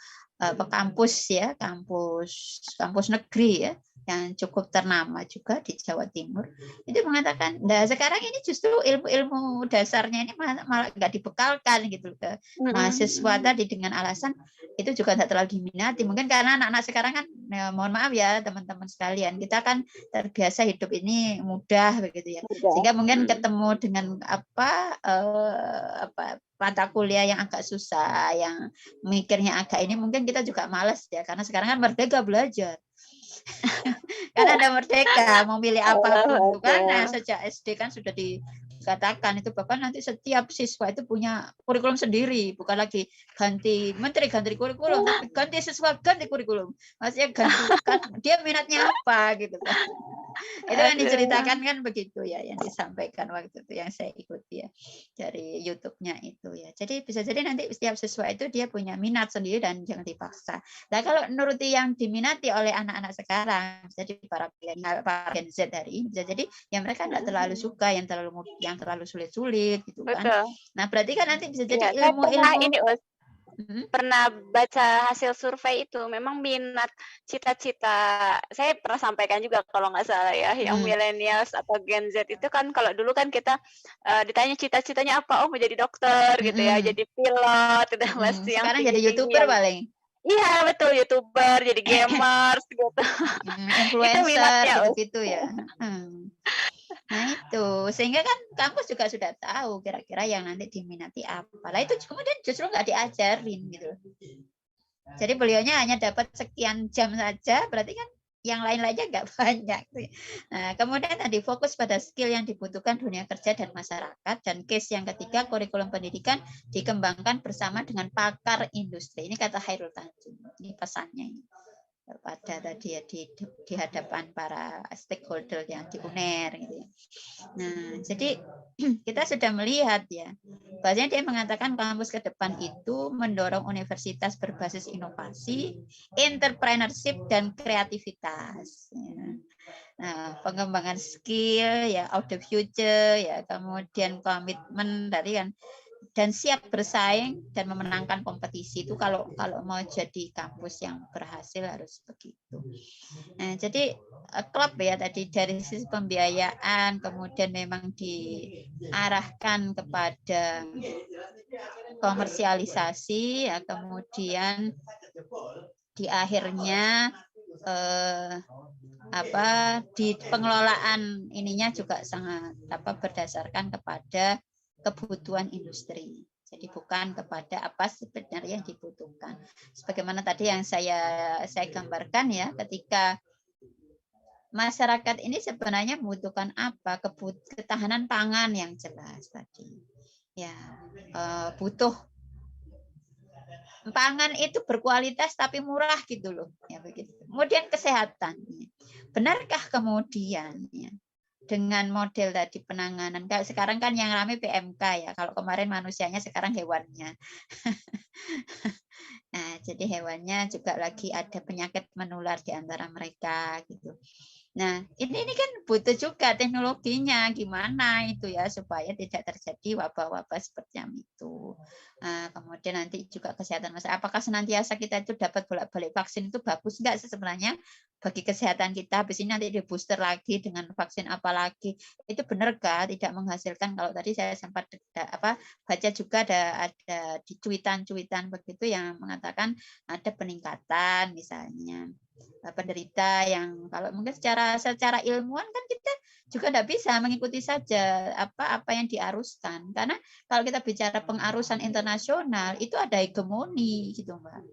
kampus ya, kampus negeri ya, yang cukup ternama juga di Jawa Timur. Itu mengatakan, nah sekarang ini justru ilmu dasarnya ini malah nggak dibekalkan gitu ke mahasiswa tadi, dengan alasan itu juga tidak terlalu diminati. Mungkin karena anak-anak sekarang kan, ya, mohon maaf ya teman-teman sekalian, kita kan terbiasa hidup ini mudah begitu ya, sehingga mungkin ketemu dengan mata kuliah yang agak susah, yang mikirnya agak ini, mungkin kita juga malas ya, karena sekarang kan merdeka belajar. Kan ada merdeka mau milih apapun kan. Nah, sejak SD kan sudah dikatakan itu, bahkan nanti setiap siswa itu punya kurikulum sendiri, bukan lagi ganti menteri ganti kurikulum, tapi ganti siswa ganti kurikulum, maksudnya ganti dia minatnya apa gitu kan. Itu yang diceritakan kan begitu ya, yang disampaikan waktu itu yang saya ikuti ya dari YouTube-nya itu ya. Jadi bisa jadi nanti setiap siswa itu dia punya minat sendiri dan jangan dipaksa. Nah, kalau menuruti yang diminati oleh anak-anak sekarang, jadi para Gen Z hari ini, bisa jadi ya mereka tidak terlalu suka yang terlalu sulit-sulit gitu kan. Nah, berarti kan nanti bisa jadi ilmu-ilmu. Pernah baca hasil survei itu, memang minat cita-cita, saya pernah sampaikan juga kalau nggak salah ya, yang millennials atau Gen Z itu kan, kalau dulu kan kita ditanya cita-citanya apa, oh mau jadi dokter gitu ya, jadi pilot, itu masih yang sekarang jadi tinggi-tinggi YouTuber paling. Iya betul, YouTuber, jadi gamers gitu. Itu Influencer minatnya, Mas. gitu-gitu ya, Nah itu, sehingga kan kampus juga sudah tahu kira-kira yang nanti diminati apa. Lah itu kemudian justru nggak diajarin gitu. Jadi beliaunya hanya dapat sekian jam saja, berarti kan yang lain-lainnya nggak banyak. Nah, kemudian tadi fokus pada skill yang dibutuhkan dunia kerja dan masyarakat, dan case yang ketiga, kurikulum pendidikan dikembangkan bersama dengan pakar industri. Ini kata Hairul Tanjung, ini pesannya ini pada tadi ya di hadapan para stakeholder yang di UNER gitu ya. Nah, jadi kita sudah melihat ya, bahwasanya dia mengatakan kampus ke depan itu mendorong universitas berbasis inovasi, entrepreneurship dan kreativitas. Ya. Nah, pengembangan skill ya of the future ya, kemudian komitmen tadi kan, dan siap bersaing dan memenangkan kompetisi itu kalau mau jadi kampus yang berhasil harus begitu. Nah, jadi klub ya tadi dari sisi pembiayaan kemudian memang diarahkan kepada komersialisasi ya, kemudian di akhirnya di pengelolaan ininya juga sangat berdasarkan kepada kebutuhan industri. Jadi bukan kepada apa sebenarnya yang dibutuhkan. Sebagaimana tadi yang saya gambarkan ya, ketika masyarakat ini sebenarnya membutuhkan apa? Ketahanan pangan yang jelas tadi. Ya, butuh pangan itu berkualitas tapi murah gitu loh. Ya begitu. Kemudian kesehatan. Benarkah kemudian ya, dengan model tadi penanganan, kalau sekarang kan yang ramai PMK ya, kalau kemarin manusianya sekarang hewannya. Nah, jadi hewannya juga lagi ada penyakit menular di antara mereka gitu. Nah, ini kan butuh juga teknologinya gimana itu ya supaya tidak terjadi wabah-wabah seperti yang itu. Nah, kemudian nanti juga kesehatan masyarakat. Apakah senantiasa kita itu dapat bolak-balik vaksin itu bagus enggak sih sebenarnya bagi kesehatan kita? Habis ini nanti di booster lagi dengan vaksin apa lagi? Itu benarkah tidak menghasilkan? Kalau tadi saya sempat baca juga ada di cuitan-cuitan begitu yang mengatakan ada peningkatan misalnya penderita yang kalau mungkin secara ilmuwan kan kita juga tidak bisa mengikuti saja apa yang diaruskan, karena kalau kita bicara pengarusan internasional itu ada hegemoni gitu Mbak.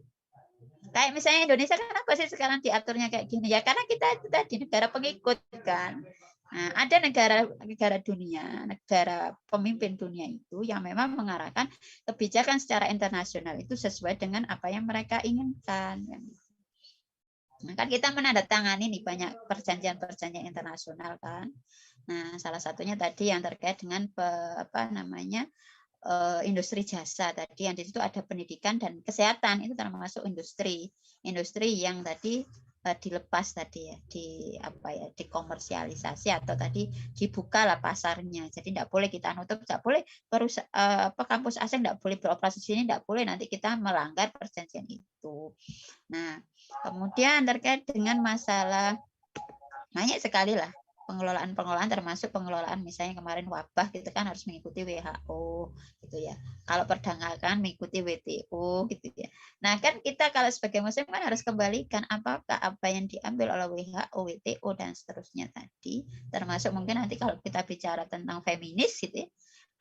Kayak misalnya Indonesia kan apa sih sekarang diaturnya kayak gini ya, karena kita itu tadi negara pengikut kan. Nah, ada negara dunia, negara pemimpin dunia itu yang memang mengarahkan kebijakan secara internasional itu sesuai dengan apa yang mereka inginkan. Nah, kan kita menandatangani nih banyak perjanjian-perjanjian internasional kan. Nah, salah satunya tadi yang terkait dengan industri jasa tadi, yang di situ ada pendidikan dan kesehatan, itu termasuk industri yang tadi dilepas tadi ya, dikomersialisasi atau tadi dibuka lah pasarnya. Jadi tidak boleh kita nutup, tidak boleh kampus asing tidak boleh beroperasi di sini, tidak boleh, nanti kita melanggar perjanjian itu. Nah, kemudian terkait dengan masalah banyak sekali lah pengelolaan termasuk pengelolaan misalnya kemarin wabah gitu kan harus mengikuti WHO gitu ya. Kalau perdagangan mengikuti WTO gitu ya. Nah, kan kita kalau sebagai muslim kan harus kembalikan apakah apa yang diambil oleh WHO, WTO dan seterusnya tadi, termasuk mungkin nanti kalau kita bicara tentang feminis gitu ya,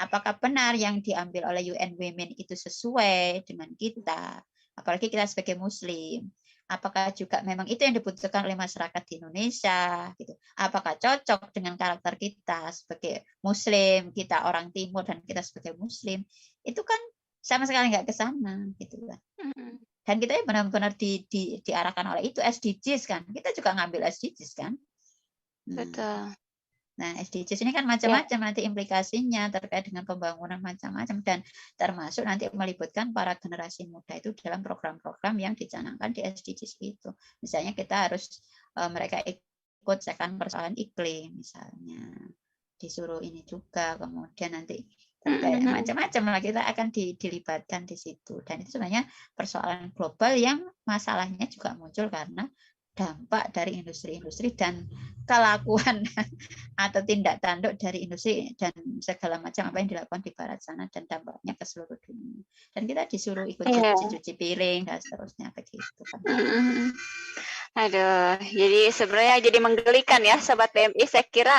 apakah benar yang diambil oleh UN Women itu sesuai dengan kita, apalagi kita sebagai muslim. Apakah juga memang itu yang dibutuhkan oleh masyarakat di Indonesia gitu. Apakah cocok dengan karakter kita sebagai muslim, kita orang timur dan kita sebagai muslim, itu kan sama sekali nggak ke sana gitu kan. Dan kita benar-benar diarahkan oleh itu SDGs kan. Kita juga ngambil SDGs kan. Betul. Nah, SDGs ini kan macam-macam nanti implikasinya terkait dengan pembangunan macam-macam, dan termasuk nanti melibatkan para generasi muda itu dalam program-program yang dicanangkan di SDGs itu. Misalnya kita harus mereka ikut sekan persoalan iklim misalnya, disuruh ini juga, kemudian nanti terkait macam-macam lah kita akan dilibatkan di situ. Dan itu sebenarnya persoalan global yang masalahnya juga muncul karena dampak dari industri-industri dan kelakuan atau tindak tanduk dari industri dan segala macam apa yang dilakukan di barat sana dan dampaknya ke seluruh dunia. Dan kita disuruh ikut cuci piring dan seterusnya begitu kan. Aduh, jadi sebenarnya jadi menggelikan ya Sobat BMI. Saya kira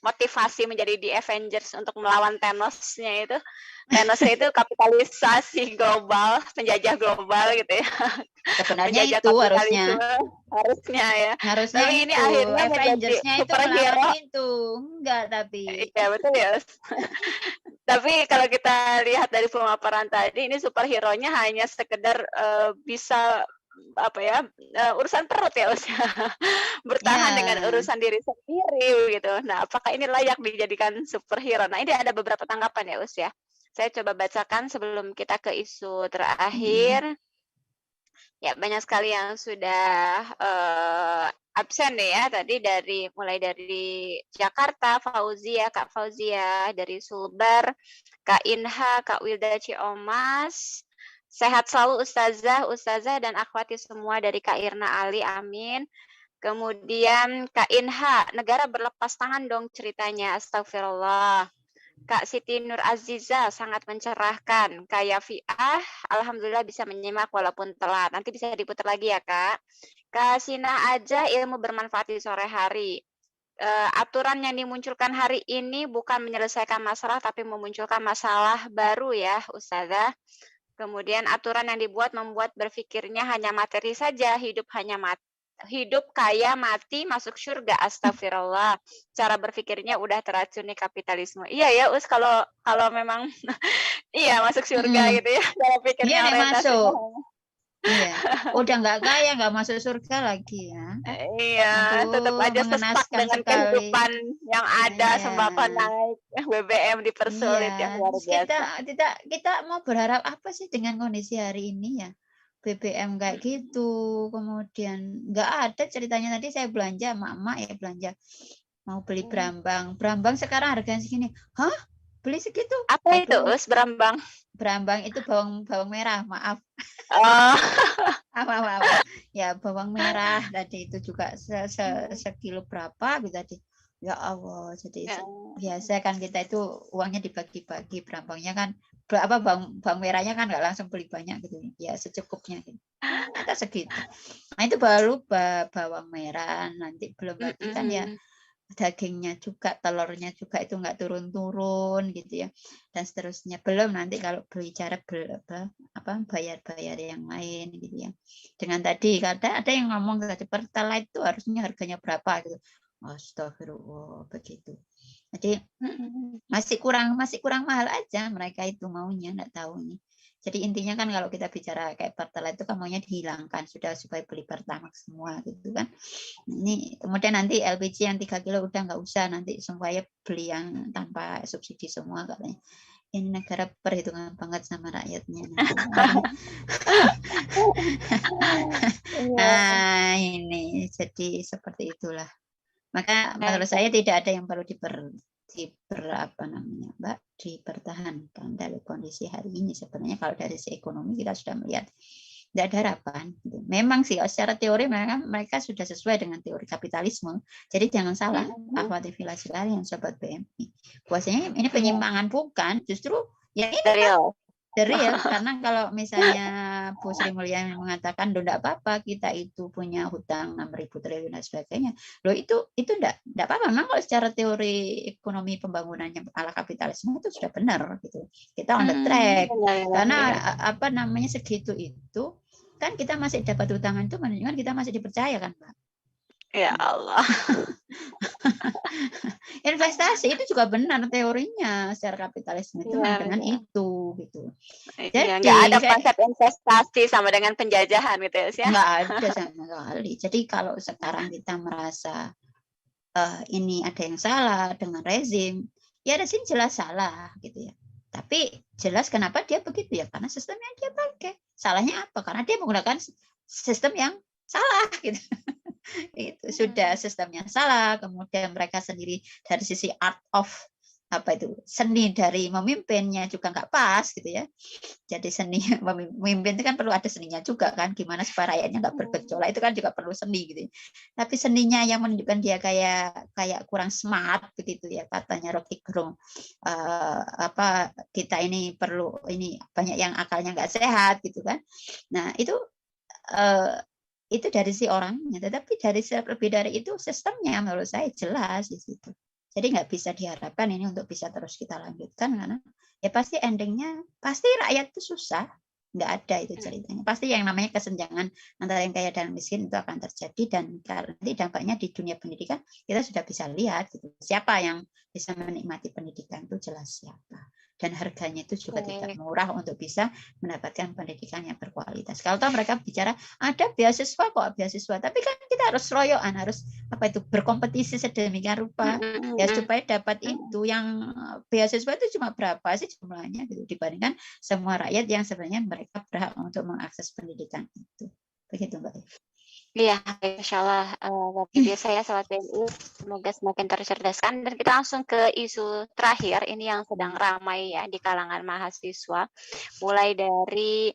motivasi menjadi di Avengers untuk melawan Thanos-nya itu. Thanos itu kapitalisasi global, penjajah global gitu ya. Sebenarnya penjajah itu harusnya ya. Harusnya Tapi ini itu akhirnya menjadi Avengers-nya itu superhero. melawan itu. Enggak tapi. Iya betul ya. Tapi kalau kita lihat dari pemaparan tadi, ini superhero-nya hanya sekedar bisa apa ya urusan perut ya usia bertahan dengan urusan diri sendiri gitu. Nah, apakah ini layak dijadikan superhero? Nah, ini ada beberapa tanggapan ya Us ya. Saya coba bacakan sebelum kita ke isu terakhir. Ya, banyak sekali yang sudah absen deh ya tadi mulai dari Jakarta, Fauzia, Kak Fauzia, dari Sulbar, Kak Inha, Kak Wilda Ciomas. Sehat selalu Ustazah dan akhwati semua dari Kak Irna Ali, amin. Kemudian Kak Inha, negara berlepas tangan dong ceritanya, astagfirullah. Kak Siti Nur Aziza sangat mencerahkan. Kak Yafiah, alhamdulillah bisa menyimak walaupun telat. Nanti bisa diputar lagi ya Kak. Kak Sina aja ilmu bermanfaat di sore hari. Aturan yang dimunculkan hari ini bukan menyelesaikan masalah tapi memunculkan masalah baru ya Ustazah. Kemudian aturan yang dibuat membuat berpikirnya hanya materi saja, hidup kaya mati masuk surga, astagfirullah. Cara berpikirnya udah teracuni kapitalisme. Iya ya Us, kalau memang iya masuk surga gitu ya, cara pikirnya orientasinya. Iya, udah nggak kaya, nggak masuk surga lagi ya. Iya, tetap aja sesak dengan kehidupan yang ada, sembako naik, BBM dipersulit ya luar biasa. Kita mau berharap apa sih dengan kondisi hari ini ya? BBM kayak gitu, kemudian nggak ada ceritanya. Tadi saya belanja, emak-emak ya belanja mau beli berambang sekarang harganya segini. Hah? Beli segitu? Apa itu Us, berambang? Berambang itu bawang merah, maaf. Oh. Maaf. Ya bawang merah tadi itu juga sekilo berapa gitu tadi. Ya Allah, jadi biasa kan kita itu uangnya dibagi-bagi, berambangnya kan bawang merahnya kan nggak langsung beli banyak gitu ya, secukupnya gitu. Ada segitu. Nah itu baru bawang merah, nanti belum lagi kan ya dagingnya juga, telurnya juga itu nggak turun-turun gitu ya, dan seterusnya. Belum nanti kalau bicara bayar yang lain gitu ya. Dengan tadi ada yang ngomong tadi Pertalite itu harusnya harganya berapa gitu. Astagfirullah begitu. Jadi masih kurang mahal aja mereka itu maunya, nggak tahu nih. Jadi intinya kan kalau kita bicara kayak Pertalite itu kan maunya dihilangkan sudah supaya beli Pertamax semua gitu kan. Ini kemudian nanti LPG yang 3 kilo udah nggak usah, nanti supaya beli yang tanpa subsidi semua katanya. Ini negara perhitungan banget sama rakyatnya. Nah ini jadi seperti itulah. Maka menurut saya tidak ada yang perlu dipertahankan dari kondisi hari ini. Sebenarnya kalau dari sisi ekonomi kita sudah melihat tidak ada harapan. Memang sih secara teori mereka sudah sesuai dengan teori kapitalisme. Jadi jangan salah, akhwati fillah sekalian sobat BMI. Bahwasanya ini penyimpangan bukan, justru ya ini real. Karena kalau misalnya Bu Sri Mulyani mengatakan tidak apa-apa kita itu punya hutang 6.000 triliun dan sebagainya. Loh itu tidak apa-apa. Memang kalau secara teori ekonomi pembangunannya ala kapitalisme itu sudah benar gitu. Kita on the track. Karena apa namanya segitu itu kan kita masih dapat hutangan itu menunjukkan kita masih dipercaya kan, Pak. Ya Allah. Investasi itu juga benar teorinya secara kapitalisme itu dengan itu gitu. Jadi nggak ada konsep investasi sama dengan penjajahan gitu ya? Nggak ada sama sekali. Jadi kalau sekarang kita merasa ini ada yang salah dengan rezim, ya rezim jelas salah gitu ya. Tapi jelas kenapa dia begitu ya? Karena sistem yang dia pakai. Salahnya apa? Karena dia menggunakan sistem yang salah gitu. Itu sudah sistemnya salah, kemudian mereka sendiri dari sisi art of apa itu seni dari memimpinnya juga nggak pas gitu ya. Jadi seni memimpin itu kan perlu ada seninya juga kan, gimana supaya rakyatnya nggak bergejolak itu kan juga perlu seni gitu. Tapi seninya yang menunjukkan dia kayak kurang smart begitu ya, katanya Rocky Gerung, apa kita ini perlu ini banyak yang akalnya nggak sehat gitu kan. Nah itu dari si orangnya, tetapi lebih dari itu sistemnya menurut saya jelas di situ. Jadi nggak bisa diharapkan ini untuk bisa terus kita lanjutkan karena ya pasti endingnya pasti rakyat itu susah, nggak ada itu ceritanya. Pasti yang namanya kesenjangan antara yang kaya dan miskin itu akan terjadi dan nanti dampaknya di dunia pendidikan kita sudah bisa lihat gitu. Siapa yang bisa menikmati pendidikan itu jelas siapa. Dan harganya itu juga tidak murah untuk bisa mendapatkan pendidikan yang berkualitas. Kalau tahu mereka bicara ada beasiswa kok beasiswa, tapi kan kita harus royoan, harus apa itu berkompetisi sedemikian rupa ya supaya dapat itu. Yang beasiswa itu cuma berapa sih jumlahnya gitu dibandingkan semua rakyat yang sebenarnya mereka berhak untuk mengakses pendidikan itu. Begitu Mbak. Iya, Masya Allah, luar biasa ya Sobat BNI, semoga semakin tercerdaskan. Dan kita langsung ke isu terakhir, ini yang sedang ramai ya di kalangan mahasiswa, mulai dari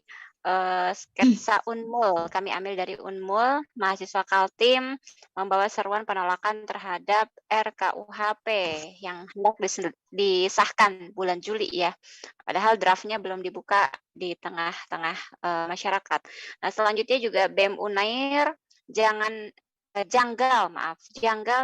sketsa Unmul, kami ambil dari Unmul, mahasiswa Kaltim membawa seruan penolakan terhadap RKUHP yang hendak disahkan bulan Juli ya, padahal draftnya belum dibuka di tengah-tengah masyarakat. Nah selanjutnya juga BEM Unair, janggal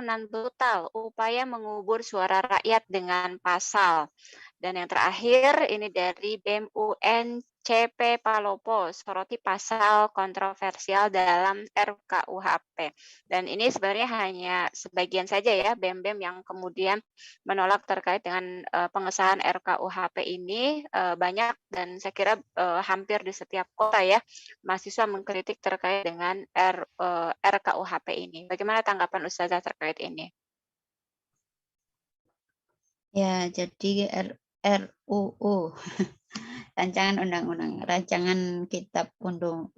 dan brutal upaya mengubur suara rakyat dengan pasal. Dan yang terakhir ini dari BEM UN CP Palopo, soroti pasal kontroversial dalam RKUHP. Dan ini sebenarnya hanya sebagian saja ya BEM-BEM yang kemudian menolak terkait dengan pengesahan RKUHP ini, banyak dan saya kira hampir di setiap kota ya mahasiswa mengkritik terkait dengan RKUHP ini. Bagaimana tanggapan Ustazah terkait ini? Ya, jadi RUU rancangan kitab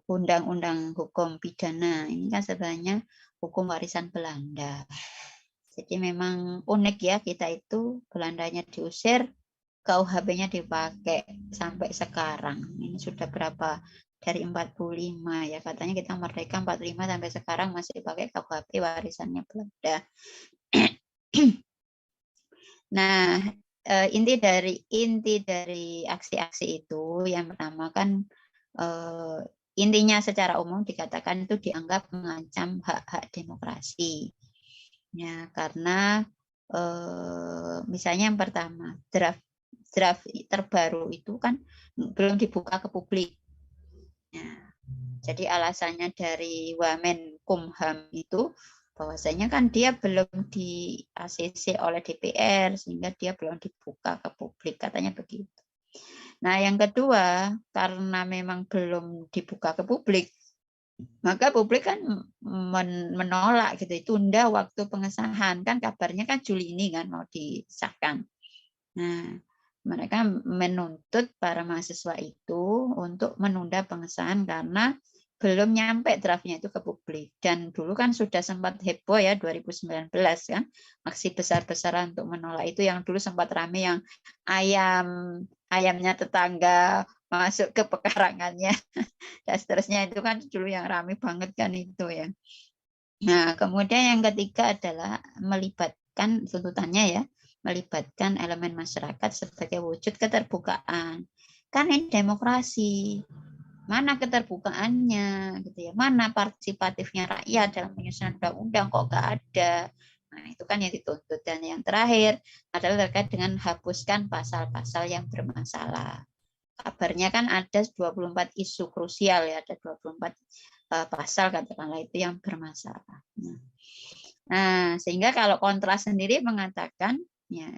undang-undang hukum pidana ini kan sebenarnya hukum warisan Belanda. Jadi memang unik ya, kita itu Belandanya diusir, KUHP-nya dipakai sampai sekarang. Ini sudah berapa? Dari 45 ya, katanya kita merdeka 45 sampai sekarang masih pakai KUHP warisannya Belanda. Nah, inti dari aksi-aksi itu yang pertama kan intinya secara umum dikatakan itu dianggap mengancam hak-hak demokrasi. Ya, karena misalnya yang pertama draft terbaru itu kan belum dibuka ke publik. Ya, jadi alasannya dari Wamenkumham itu bahwasanya kan dia belum di ACC oleh DPR sehingga dia belum dibuka ke publik, katanya begitu. Nah, yang kedua, karena memang belum dibuka ke publik, maka publik kan menolak gitu, tunda waktu pengesahan. Kan kabarnya kan Juli ini kan mau disahkan. Nah, mereka menuntut para mahasiswa itu untuk menunda pengesahan karena belum nyampe draftnya itu ke publik. Dan dulu kan sudah sempat heboh ya 2019 kan, aksi besar-besaran untuk menolak itu yang dulu sempat rame yang ayamnya tetangga masuk ke pekarangannya dan seterusnya, itu kan dulu yang rame banget kan itu ya. Nah, kemudian yang ketiga adalah melibatkan tuntutannya ya, melibatkan elemen masyarakat sebagai wujud keterbukaan. Kan ini demokrasi. Mana keterbukaannya gitu ya, mana partisipatifnya rakyat dalam penyusunan undang-undang, kok nggak ada. Nah, itu kan yang dituntut. Dan yang terakhir adalah terkait dengan hapuskan pasal-pasal yang bermasalah. Kabarnya kan ada 24 isu krusial ya, ada 24 pasal katakanlah itu yang bermasalah. Nah, sehingga kalau Kontras sendiri mengatakan ya,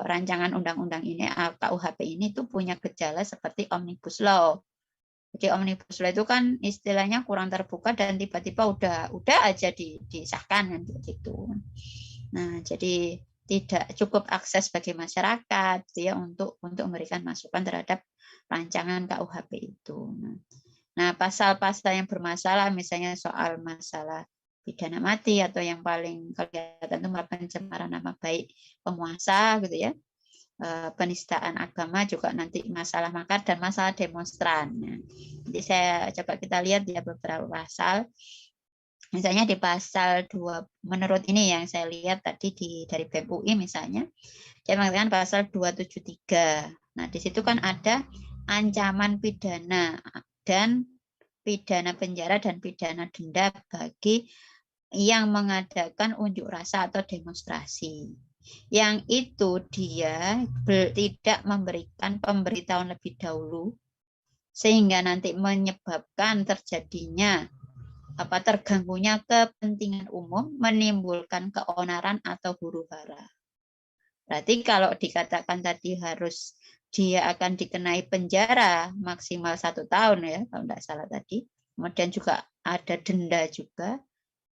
rancangan undang-undang ini KUHP ini tuh punya gejala seperti omnibus law. Jadi omnibus law itu kan istilahnya kurang terbuka dan tiba-tiba udah aja disahkan kan gitu. Nah, jadi tidak cukup akses bagi masyarakat ya untuk memberikan masukan terhadap rancangan KUHP itu. Nah, pasal-pasal yang bermasalah misalnya soal masalah pidana mati atau yang paling kelihatan itu melakukan pencemaran nama baik penguasa gitu ya. penistaan agama juga nanti masalah makar dan masalah demonstran. Nah, nanti saya coba kita lihat ya beberapa pasal. Misalnya di pasal 2, menurut ini yang saya lihat tadi dari BEM UI misalnya, dia mengatakan pasal 273. Nah, di situ kan ada ancaman pidana dan pidana penjara dan pidana denda bagi yang mengadakan unjuk rasa atau demonstrasi. Yang itu dia tidak memberikan pemberitahuan lebih dahulu sehingga nanti menyebabkan terjadinya terganggunya kepentingan umum, menimbulkan keonaran atau huru-hara. Berarti kalau dikatakan tadi harus dia akan dikenai penjara maksimal 1 tahun ya, kalau tidak salah tadi. Kemudian juga ada denda juga.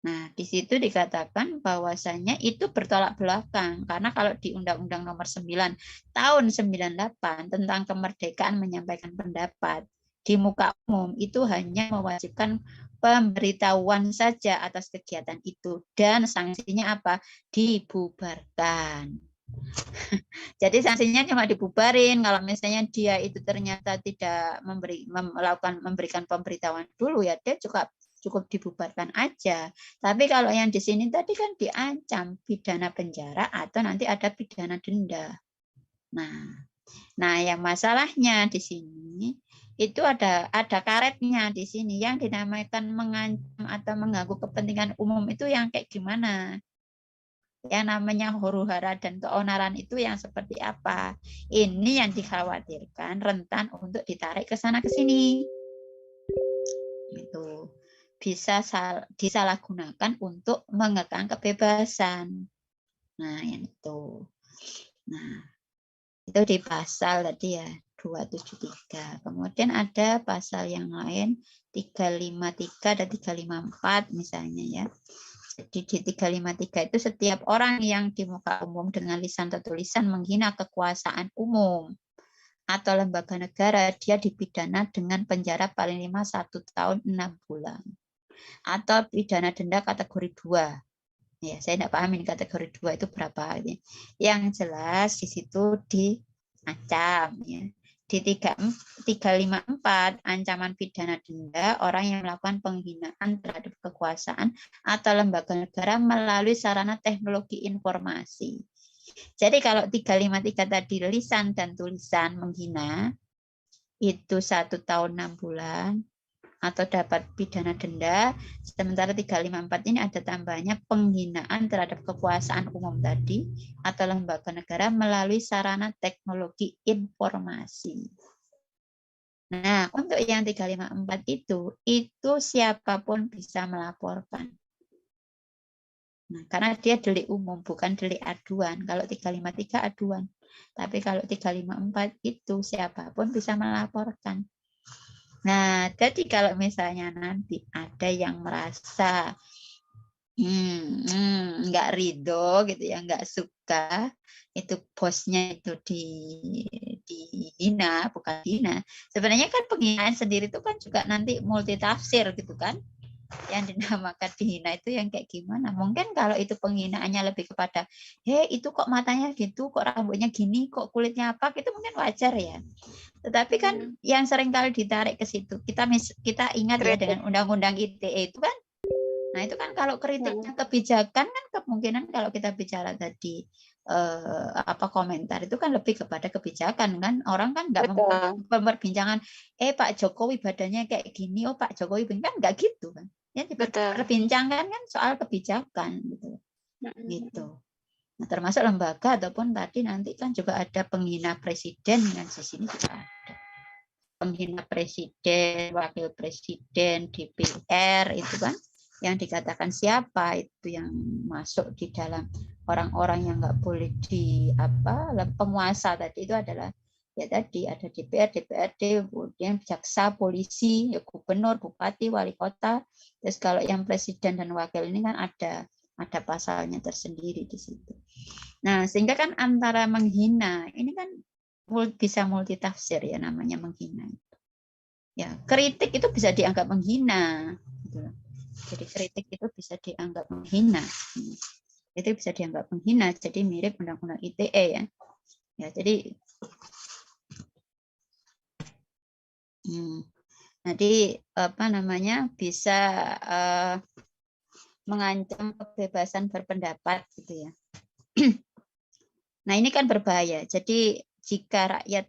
Nah, di situ dikatakan bahwasanya itu bertolak belakang. Karena kalau di Undang-Undang Nomor 9 tahun 98 tentang kemerdekaan menyampaikan pendapat di muka umum itu hanya mewajibkan pemberitahuan saja atas kegiatan itu dan sanksinya apa? Dibubarkan. Jadi sanksinya cuma dibubarin kalau misalnya dia itu ternyata tidak memberikan pemberitahuan dulu ya dia juga cukup dibubarkan aja. Tapi kalau yang di sini tadi kan diancam pidana penjara atau nanti ada pidana denda. Nah, yang masalahnya di sini itu ada karetnya di sini yang dinamakan mengancam atau mengganggu kepentingan umum itu yang kayak gimana? Yang namanya huru-hara dan keonaran itu yang seperti apa? Ini yang dikhawatirkan rentan untuk ditarik ke sana ke sini. Itu bisa disalahgunakan untuk mengekang kebebasan. Nah, yang itu. Nah, itu di pasal tadi ya 273. Kemudian ada pasal yang lain 353 dan 354 misalnya ya. Jadi di 353 itu setiap orang yang di muka umum dengan lisan atau tulisan menghina kekuasaan umum atau lembaga negara, dia dipidana dengan penjara paling lama 1 tahun 6 bulan. Atau pidana denda kategori 2. Ya, saya tidak paham ini kategori 2 itu berapa. Yang jelas di situ diancam. Ya. Di 354 ancaman pidana denda orang yang melakukan penghinaan terhadap kekuasaan atau lembaga negara melalui sarana teknologi informasi. Jadi kalau 353 tadi lisan dan tulisan menghina itu 1 tahun 6 bulan atau dapat pidana denda. Sementara 354 ini ada tambahnya penghinaan terhadap kekuasaan umum tadi atau lembaga negara melalui sarana teknologi informasi. Nah, untuk yang 354 itu siapapun bisa melaporkan. Nah, karena dia delik umum, bukan delik aduan. Kalau 353 aduan. Tapi kalau 354 itu siapapun bisa melaporkan. Nah, jadi kalau misalnya nanti ada yang merasa nggak ridho gitu ya, nggak suka itu bosnya itu dihina, bukan dihina. Sebenarnya kan penghinaan sendiri itu kan juga nanti multitafsir gitu kan. Yang dinamakan dihina itu yang kayak gimana? Mungkin kalau itu penghinaannya lebih kepada, itu kok matanya gitu, kok rambutnya gini, kok kulitnya apa, itu mungkin wajar ya. Tetapi kan yang sering kali ditarik ke situ, kita ingat ya dengan Undang-Undang ITE itu kan, nah itu kan kalau kritiknya kebijakan kan kemungkinan kalau kita bicara tadi komentar itu kan lebih kepada kebijakan kan, orang kan nggak memperbincangan, Pak Jokowi badannya kayak gini, Pak Jokowi kan nggak gitu kan, ya diperbincangkan kan soal kebijakan gitu, gitu. Nah, termasuk lembaga ataupun tadi nanti kan juga ada penghina presiden dan di sini juga ada penghina presiden, wakil presiden, DPR itu kan yang dikatakan siapa itu yang masuk di dalam orang-orang yang nggak boleh penguasa tadi itu adalah ya tadi ada DPR, DPRD, kemudian jaksa, polisi, ya gubernur, bupati, wali kota. Terus kalau yang presiden dan wakil ini kan ada pasalnya tersendiri di situ. Nah, sehingga kan antara menghina ini kan bisa multitafsir ya namanya menghina. Ya, kritik itu bisa dianggap menghina. Jadi kritik itu bisa dianggap menghina. Itu bisa dianggap menghina. Jadi mirip Undang-Undang ITE ya. Ya, jadi apa namanya bisa mengancam kebebasan berpendapat gitu ya. Nah, ini kan berbahaya. Jadi jika rakyat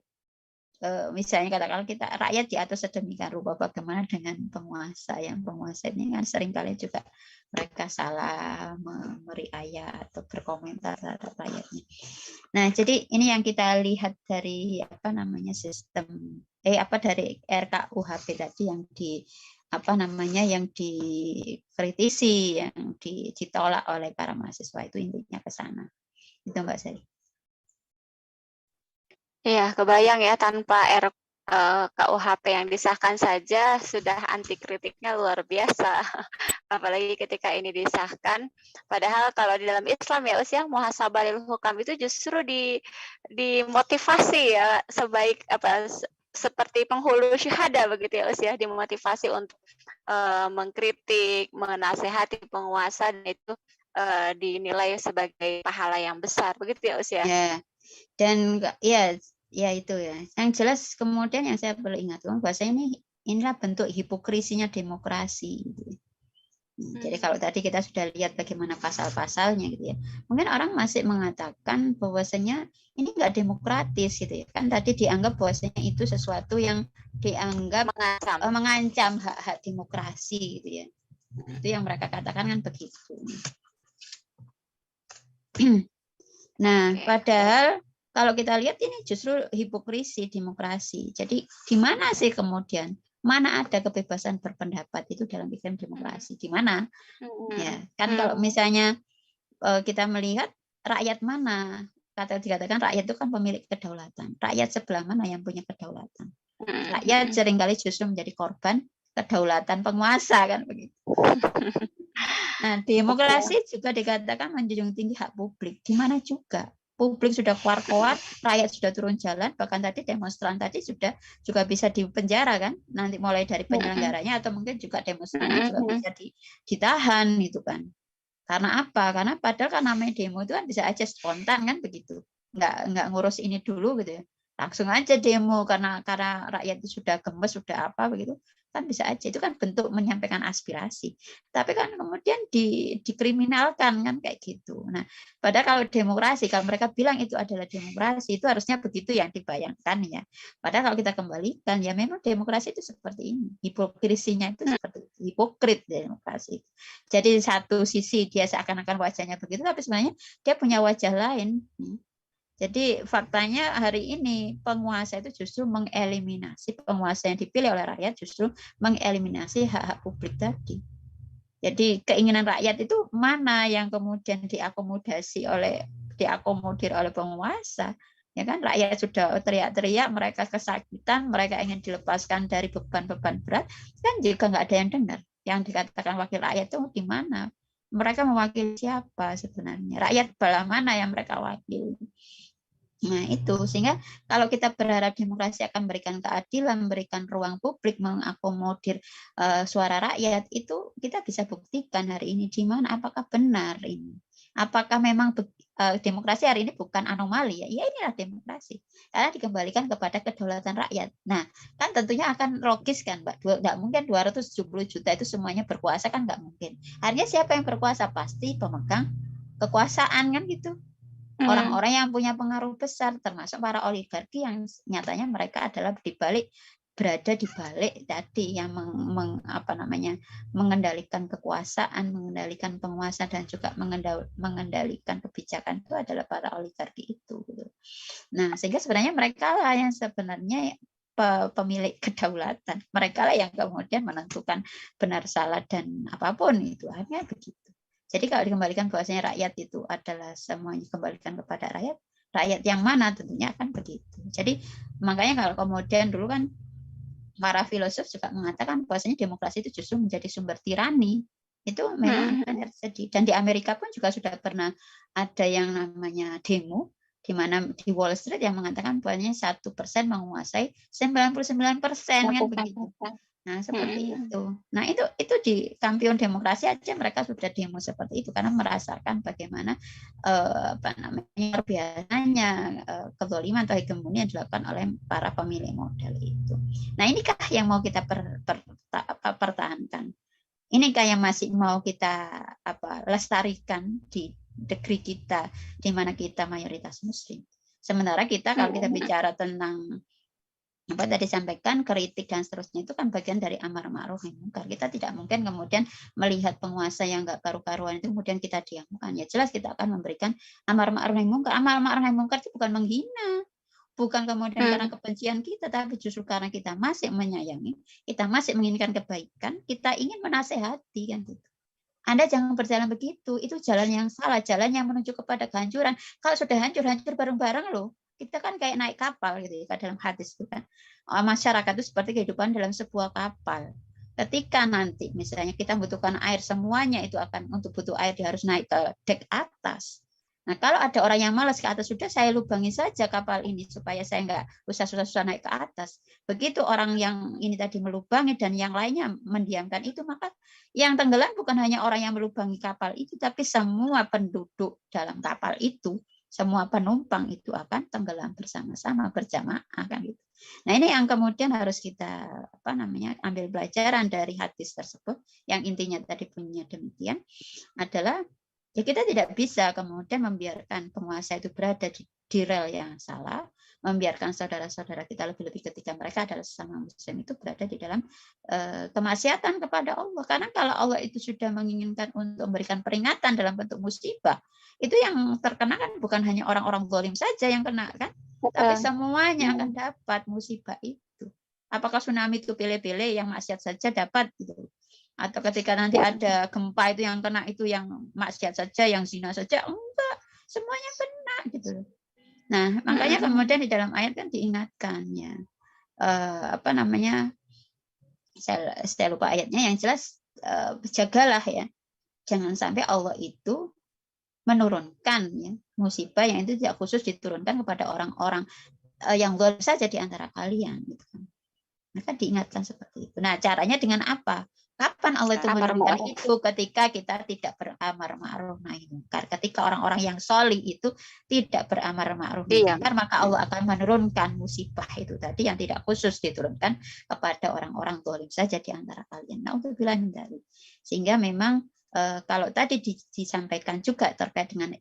misalnya katakanlah kita rakyat diatur sedemikian rupa, bagaimana dengan penguasa, yang penguasa ini kan seringkali juga mereka salah memberi ayat atau berkomentar terhadap rakyatnya. Nah, jadi ini yang kita lihat dari apa namanya sistem dari RKUHP tadi yang yang dikritisi, yang ditolak oleh para mahasiswa, itu intinya ke sana. Itu Mbak Sari. Iya, kebayang ya, tanpa KUHP yang disahkan saja sudah anti kritiknya luar biasa. Apalagi ketika ini disahkan. Padahal kalau di dalam Islam ya usia muhasabah lil hukam itu justru dimotivasi ya, sebaik seperti penghulu syuhada begitu ya usia, dimotivasi untuk mengkritik, menasehati penguasa, dan itu dinilai sebagai pahala yang besar begitu ya usia. Ya. Dan ya itu ya. Yang jelas kemudian yang saya perlu ingatkan bahwa inilah bentuk hipokrisinya demokrasi. Gitu. Jadi kalau tadi kita sudah lihat bagaimana pasal-pasalnya gitu ya. Mungkin orang masih mengatakan bahwasanya ini enggak demokratis gitu ya. Kan tadi dianggap bahwasanya itu sesuatu yang dianggap mengancam hak-hak demokrasi gitu ya. Itu yang mereka katakan kan begitu. Nah, padahal kalau kita lihat ini justru hipokrisi demokrasi. Jadi di mana sih kemudian mana ada kebebasan berpendapat itu dalam iklim demokrasi? Di mana? Ya, kan kalau misalnya kita melihat rakyat mana, dikatakan rakyat itu kan pemilik kedaulatan. Rakyat sebelah mana yang punya kedaulatan? Rakyat seringkali justru menjadi korban kedaulatan penguasa kan begitu. Nah, demokrasi juga dikatakan menjunjung tinggi hak publik. Di mana juga? Publik sudah keluar-keluar, rakyat sudah turun jalan, bahkan tadi demonstran tadi juga bisa dipenjara kan, nanti mulai dari penyelenggaranya atau mungkin juga demonstrannya juga bisa ditahan gitu kan. Karena apa? Karena padahal kan namanya demo itu kan bisa aja spontan kan begitu, nggak ngurus ini dulu gitu ya, langsung aja demo karena rakyat itu sudah gemes sudah apa begitu kan bisa aja, itu kan bentuk menyampaikan aspirasi. Tapi kan kemudian dikriminalkan kan kayak gitu. Nah, padahal kalau demokrasi, kalau mereka bilang itu adalah demokrasi, itu harusnya begitu yang dibayangkan ya. Padahal kalau kita kembalikan, ya memang demokrasi itu seperti ini. Hipokrisinya itu seperti hipokrit demokrasi. Jadi satu sisi dia seakan-akan wajahnya begitu, tapi sebenarnya dia punya wajah lain. Jadi faktanya hari ini penguasa itu justru mengeliminasi, penguasa yang dipilih oleh rakyat justru mengeliminasi hak-hak publik tadi. Jadi keinginan rakyat itu mana yang kemudian diakomodir oleh penguasa? Ya kan, rakyat sudah teriak-teriak, mereka kesakitan, mereka ingin dilepaskan dari beban-beban berat, kan juga nggak ada yang dengar. Yang dikatakan wakil rakyat itu di mana? Mereka mewakili siapa sebenarnya? Rakyat belah mana yang mereka wakili? Nah, itu sehingga kalau kita berharap demokrasi akan memberikan keadilan, memberikan ruang publik, mengakomodir suara rakyat, itu kita bisa buktikan hari ini di mana, apakah benar ini. Apakah memang demokrasi hari ini bukan anomali ya? Ya inilah demokrasi. Karena dikembalikan kepada kedaulatan rakyat. Nah, kan tentunya akan logis kan, Mbak. Nggak mungkin 270 juta itu semuanya berkuasa, kan nggak mungkin. Artinya siapa yang berkuasa? Pasti pemegang kekuasaan kan gitu. Orang-orang yang punya pengaruh besar, termasuk para oligarki yang nyatanya mereka adalah berada di balik tadi yang mengendalikan kekuasaan, mengendalikan penguasa, dan juga mengendalikan kebijakan itu adalah para oligarki itu. Nah, sehingga sebenarnya mereka lah yang sebenarnya pemilik kedaulatan. Mereka lah yang kemudian menentukan benar salah dan apapun itu. Akhirnya begitu. Jadi kalau dikembalikan bahwasanya rakyat itu adalah semuanya dikembalikan kepada rakyat, rakyat yang mana tentunya akan begitu. Jadi makanya kalau kemudian dulu kan para filosof juga mengatakan bahwasanya demokrasi itu justru menjadi sumber tirani. Itu memang terjadi. Dan di Amerika pun juga sudah pernah ada yang namanya demo. di mana di Wall Street yang mengatakan bahwa 1% menguasai 99% kan begitu. Nah, seperti itu. Nah, itu di kampion demokrasi aja mereka sudah demo seperti itu karena merasakan bagaimana apa namanya biasanya kezaliman atau hegemoni yang dilakukan oleh para pemilih model itu. Nah, inikah yang mau kita pertahankan? Inikah yang masih mau kita lestarikan di negeri kita di mana kita mayoritas muslim. Sementara kita kalau kita bicara tentang apa tadi sampaikan kritik dan seterusnya itu kan bagian dari amar ma'ruf nahi munkar. Kita tidak mungkin kemudian melihat penguasa yang enggak karu-karuan itu kemudian kita diamkan. Ya jelas kita akan memberikan amar ma'ruf nahi munkar. Amar ma'ruf nahi munkar itu bukan menghina, bukan kemudian karena kebencian kita, tapi justru karena kita masih menyayangi, kita masih menginginkan kebaikan, kita ingin menasehati kan gitu. Anda jangan berjalan begitu, itu jalan yang salah, jalan yang menuju kepada kehancuran. Kalau sudah hancur bareng-bareng loh. Kita kan kayak naik kapal gitu ya, dalam hadis itu kan. Masyarakat itu seperti kehidupan dalam sebuah kapal. Ketika nanti misalnya kita membutuhkan air, semuanya itu akan untuk butuh air dia harus naik ke dek atas. Nah, kalau ada orang yang malas ke atas, sudah saya lubangi saja kapal ini supaya saya nggak usah susah-susah naik ke atas. Begitu orang yang ini tadi melubangi dan yang lainnya mendiamkan itu, maka yang tenggelam bukan hanya orang yang melubangi kapal itu, tapi semua penduduk dalam kapal itu, semua penumpang itu akan tenggelam bersama-sama berjamaah kan gitu. Nah, ini yang kemudian harus kita ambil pelajaran dari hadis tersebut yang intinya tadi punya demikian adalah ya kita tidak bisa kemudian membiarkan penguasa itu berada di rel yang salah, membiarkan saudara-saudara kita lebih-lebih ketika mereka adalah sesama muslim itu berada di dalam kemaksiatan kepada Allah. Karena kalau Allah itu sudah menginginkan untuk memberikan peringatan dalam bentuk musibah, itu yang terkena kan bukan hanya orang-orang zalim saja yang kena kan, tapi semuanya akan dapat musibah itu. Apakah tsunami itu pilih-pilih yang maksiat saja dapat gitu? Atau ketika nanti ada gempa itu yang kena itu yang maksiat saja, yang zina saja, enggak, semuanya kena gitu. Nah, makanya kemudian di dalam ayat kan diingatkannya saya lupa ayatnya, yang jelas jagalah ya, jangan sampai Allah itu menurunkan ya musibah yang itu tidak khusus diturunkan kepada orang-orang yang zalim saja di antara kalian gitu kan. Maka diingatkan seperti itu. Nah, caranya dengan apa? Kapan Allah itu menurunkan itu? Ketika kita tidak beramar ma'ruf nahi munkar. Ketika orang-orang yang solih itu tidak beramar ma'ruf nahi munkar, maka Allah akan menurunkan musibah itu tadi yang tidak khusus diturunkan kepada orang-orang zalim saja di antara kalian. Nah, untuk bilang dari. Sehingga memang kalau tadi disampaikan juga terkait dengan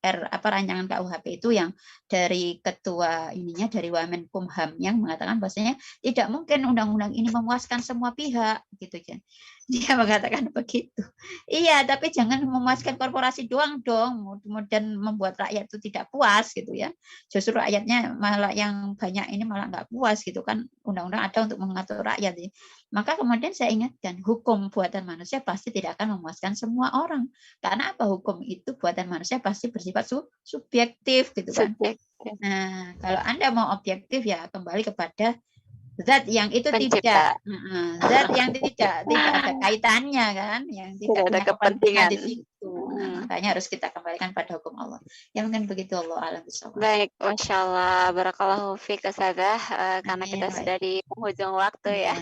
rancangan KUHP itu yang dari ketua ininya dari Wamenkumham yang mengatakan bahwasanya tidak mungkin undang-undang ini memuaskan semua pihak gitu kan. Dia mengatakan begitu. Iya, tapi jangan memuaskan korporasi doang dong, kemudian membuat rakyat itu tidak puas gitu ya. Justru rakyatnya malah yang banyak ini malah nggak puas gitu kan. Undang-undang ada untuk mengatur rakyat. Ya. Maka kemudian saya ingatkan, hukum buatan manusia pasti tidak akan memuaskan semua orang. Karena apa? Hukum itu buatan manusia pasti bersifat subjektif gitu kan. Nah, kalau Anda mau objektif ya kembali kepada zat yang itu tidak ada kaitannya kan, yang tidak ada kepentingan di situ. Nah, makanya harus kita kembalikan pada hukum Allah. Ya mungkin begitu, Allah alam bisawab. Baik, Masya Allah, barakallahu fiik Ustazah, karena kita sudah di penghujung waktu ya.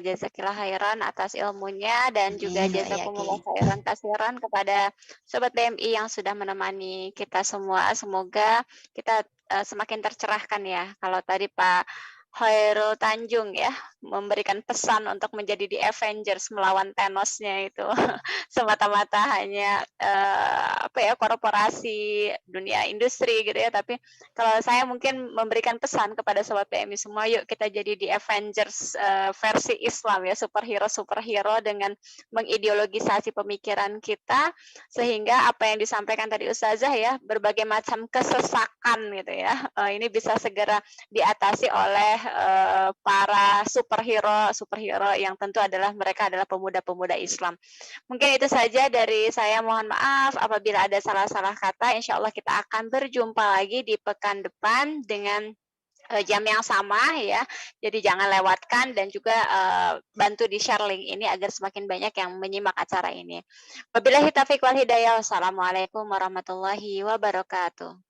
Jazakillah khairan atas ilmunya dan juga jazakumullah khairan kasiran kepada Sobat BMI yang sudah menemani kita semua. Semoga kita semakin tercerahkan ya. Kalau tadi Pak Khairul Tanjung ya memberikan pesan untuk menjadi di Avengers melawan Thanos-nya itu semata-mata hanya korporasi dunia industri gitu ya, tapi kalau saya mungkin memberikan pesan kepada sobat PMI semua, yuk kita jadi di Avengers versi Islam ya, superhero dengan mengideologisasi pemikiran kita sehingga apa yang disampaikan tadi Ustazah ya, berbagai macam kesesakan gitu ya, ini bisa segera diatasi oleh para superhero yang tentu mereka adalah pemuda-pemuda Islam. Mungkin itu saja dari saya, mohon maaf apabila ada salah-salah kata. Insya Allah kita akan berjumpa lagi di pekan depan dengan jam yang sama ya. Jadi jangan lewatkan dan juga bantu di-share link ini agar semakin banyak yang menyimak acara ini. Wabillahi taufiq wal hidayah. Wassalamualaikum warahmatullahi wabarakatuh.